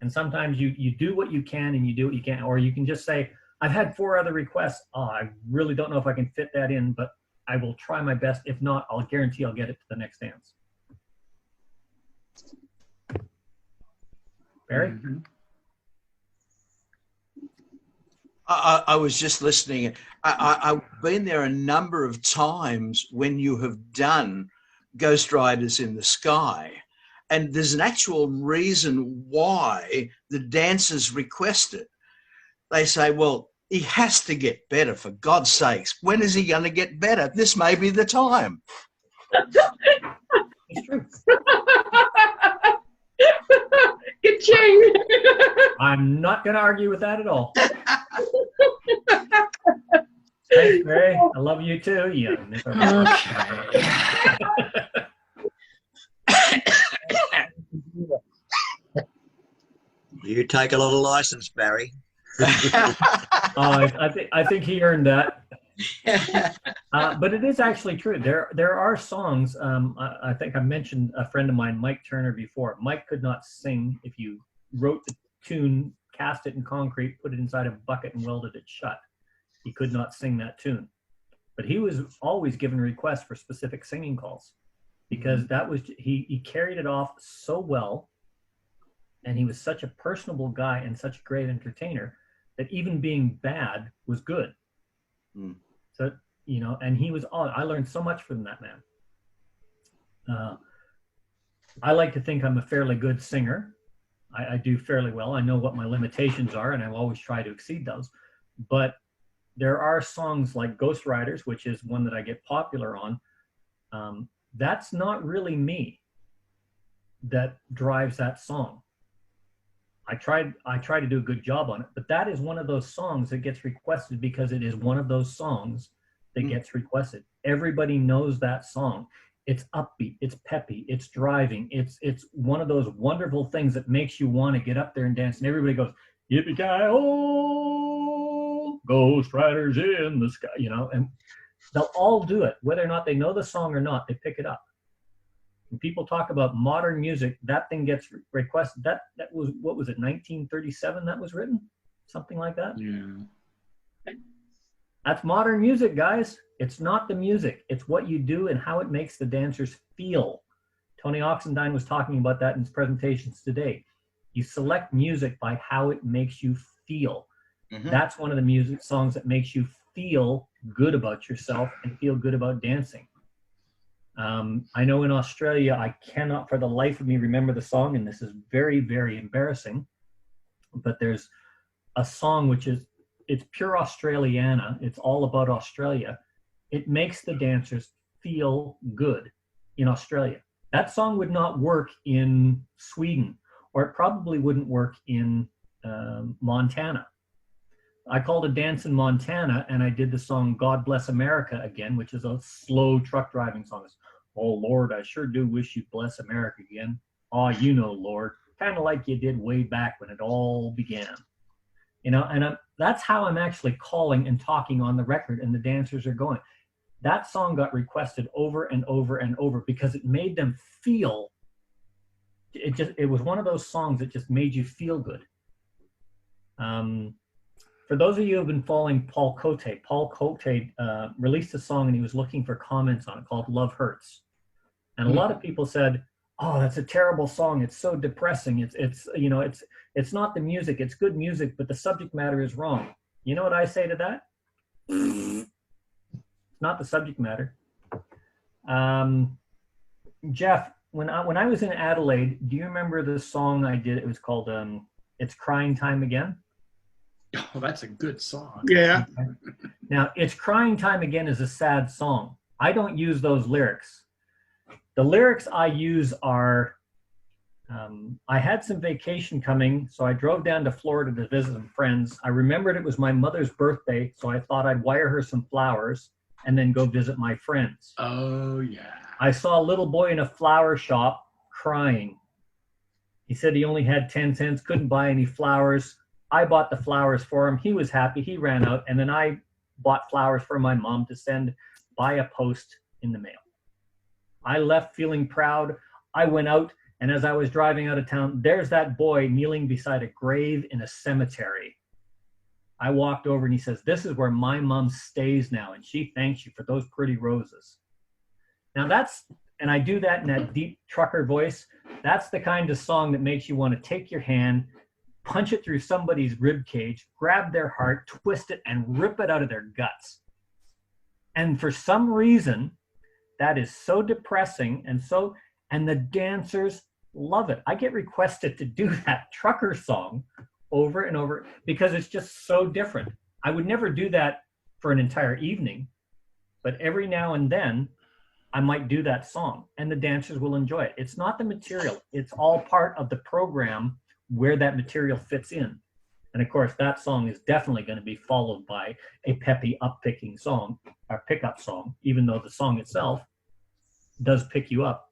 And sometimes you do what you can and you do what you can, or you can just say, I've had 4 other requests. I really don't know if I can fit that in, but I will try my best. If not, I'll guarantee I'll get it to the next dance. Barry? Mm-hmm. I was just listening. I've been there a number of times when you have done Ghost Riders in the Sky, and there's an actual reason why the dancers request it. They say, well, he has to get better, for God's sakes. When is he going to get better? This may be the time. It's true. Ka-ching! I'm not going to argue with that at all. Thanks, Barry. I love you too. Yeah. You take a little license, Barry. I think he earned that. But it is actually true. There are songs. I think I mentioned a friend of mine, Mike Turner, before. Mike could not sing. If you wrote the tune, cast it in concrete, put it inside a bucket, and welded it shut, he could not sing that tune. But he was always given requests for specific singing calls, because that was he carried it off so well, and he was such a personable guy and such a great entertainer that even being bad was good. So, and he was I learned so much from that man. I like to think I'm a fairly good singer. I do fairly well. I know what my limitations are, and I always try to exceed those. But there are songs like Ghost Riders, which is one that I get popular on. That's not really me that drives that song. I try to do a good job on it, but that is one of those songs that gets requested because it is one of those songs that gets requested. Everybody knows that song. It's upbeat, it's peppy, it's driving. It's one of those wonderful things that makes you want to get up there and dance, and everybody goes, yippee-ki-oh, Ghost Riders in the sky, and they'll all do it. Whether or not they know the song or not, they pick it up. When people talk about modern music, that thing gets requested. That was, what was it, 1937 that was written? Something like that? Yeah. That's modern music, guys. It's not the music. It's what you do and how it makes the dancers feel. Tony Oxendine was talking about that in his presentations today. You select music by how it makes you feel. That's one of the music songs that makes you feel good about yourself and feel good about dancing. I know in Australia, I cannot for the life of me remember the song, and this is very, very embarrassing, but there's a song it's pure Australiana. It's all about Australia. It makes the dancers feel good in Australia. That song would not work in Sweden, or it probably wouldn't work in Montana. I called a dance in Montana, and I did the song God Bless America again, which is a slow truck driving song. It's, oh, Lord, I sure do wish you'd bless America again. Oh, Lord, kind of like you did way back when it all began. And that's how I'm actually calling and talking on the record, and the dancers are going. That song got requested over and over and over because it made them feel, it was one of those songs that just made you feel good. for those of you who have been following Paul Cote released a song and he was looking for comments on it called Love Hurts. And a lot of people said, oh, that's a terrible song. It's so depressing. It's not the music. It's good music, but the subject matter is wrong. You know what I say to that? It's not the subject matter. Jeff, when I was in Adelaide, do you remember the song I did? It was called It's Crying Time Again. Oh, that's a good song. Yeah. Okay. Now, It's Crying Time Again is a sad song. I don't use those lyrics. The lyrics I use are, I had some vacation coming, so I drove down to Florida to visit some friends. I remembered it was my mother's birthday, so I thought I'd wire her some flowers and then go visit my friends. Oh, yeah. I saw a little boy in a flower shop crying. He said he only had 10 cents, couldn't buy any flowers. I bought the flowers for him. He was happy. He ran out. And then I bought flowers for my mom to send by a post in the mail. I left feeling proud. I went out, and as I was driving out of town, there's that boy kneeling beside a grave in a cemetery. I walked over and he says, this is where my mom stays now, and she thanks you for those pretty roses. Now and I do that in that deep trucker voice. That's the kind of song that makes you want to take your hand, punch it through somebody's rib cage, grab their heart, twist it, and rip it out of their guts. And for some reason, that is so depressing, and the dancers love it. I get requested to do that trucker song over and over because it's just so different. I would never do that for an entire evening, but every now and then I might do that song and the dancers will enjoy it. It's not the material. It's all part of the program where that material fits in. And of course, that song is definitely going to be followed by a peppy up-picking song, or pickup song, even though the song itself does pick you up,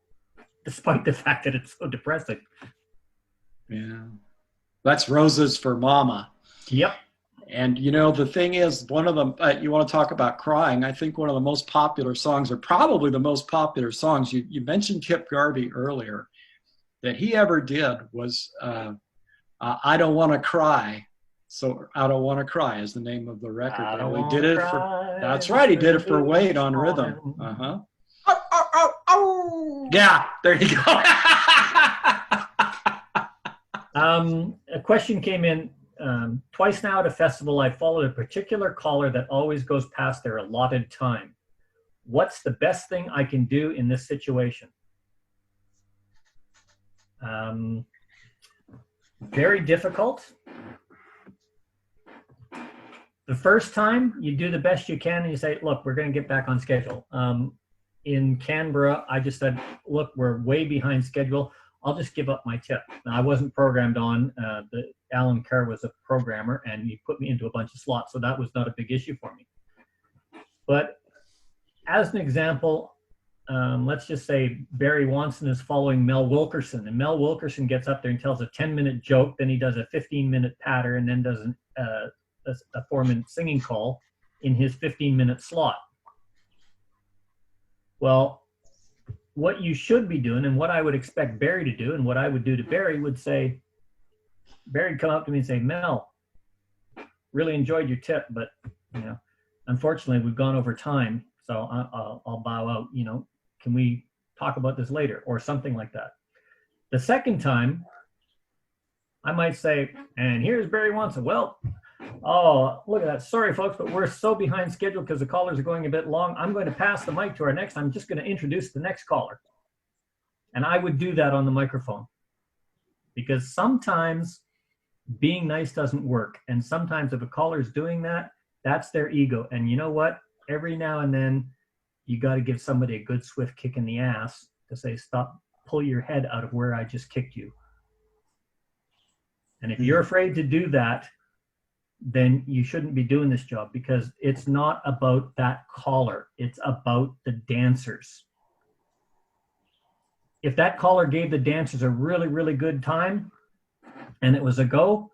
despite the fact that it's so depressing. Yeah. That's Roses for Mama. Yep. And, the thing is, one of them, you want to talk about crying, I think one of the most popular songs, or probably the most popular songs, you mentioned Kip Garvey earlier, that he ever did was I Don't Want to Cry. So I Don't Want to Cry is the name of the record. He did it that's right, he did it for Wade on rhythm. Uh-huh. Yeah, there you go. A question came in. Twice now at a festival, I followed a particular caller that always goes past their allotted time. What's the best thing I can do in this situation? Very difficult. The first time, you do the best you can and you say, look, we're going to get back on schedule. In Canberra, I just said, look, we're way behind schedule. I'll just give up my tip. Now, I wasn't programmed on. Alan Kerr was a programmer, and he put me into a bunch of slots, so that was not a big issue for me. But as an example, let's just say Barry Wanson is following Mel Wilkerson, and Mel Wilkerson gets up there and tells a 10-minute joke, then he does a 15-minute patter, and then does a 4-minute singing call in his 15-minute slot. Well, what you should be doing, and what I would expect Barry to do, and what I would do to Barry would say, Barry'd come up to me and say, Mel, really enjoyed your tip, but unfortunately we've gone over time, so I'll bow out. Can we talk about this later, or something like that? The second time, I might say, and here's Barry Wanson. Well, oh, look at that. Sorry, folks, but we're so behind schedule because the callers are going a bit long. I'm going to pass the mic to our next. I'm just going to introduce the next caller. And I would do that on the microphone because sometimes being nice doesn't work. And sometimes if a caller is doing that, that's their ego. And you know what? Every now and then, you got to give somebody a good swift kick in the ass to say, stop, pull your head out of where I just kicked you. And if you're afraid to do that, then you shouldn't be doing this job because it's not about that caller. It's about the dancers. If that caller gave the dancers a really, really good time and it was a go,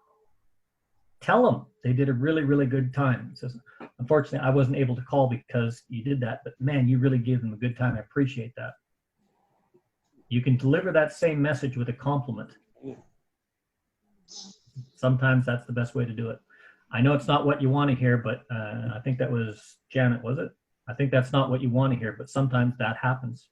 tell them they did a really, really good time. It says, unfortunately, I wasn't able to call because you did that, but man, you really gave them a good time. I appreciate that. You can deliver that same message with a compliment. Sometimes that's the best way to do it. I know it's not what you want to hear, but I think that was Janet, was it? I think that's not what you want to hear, but sometimes that happens.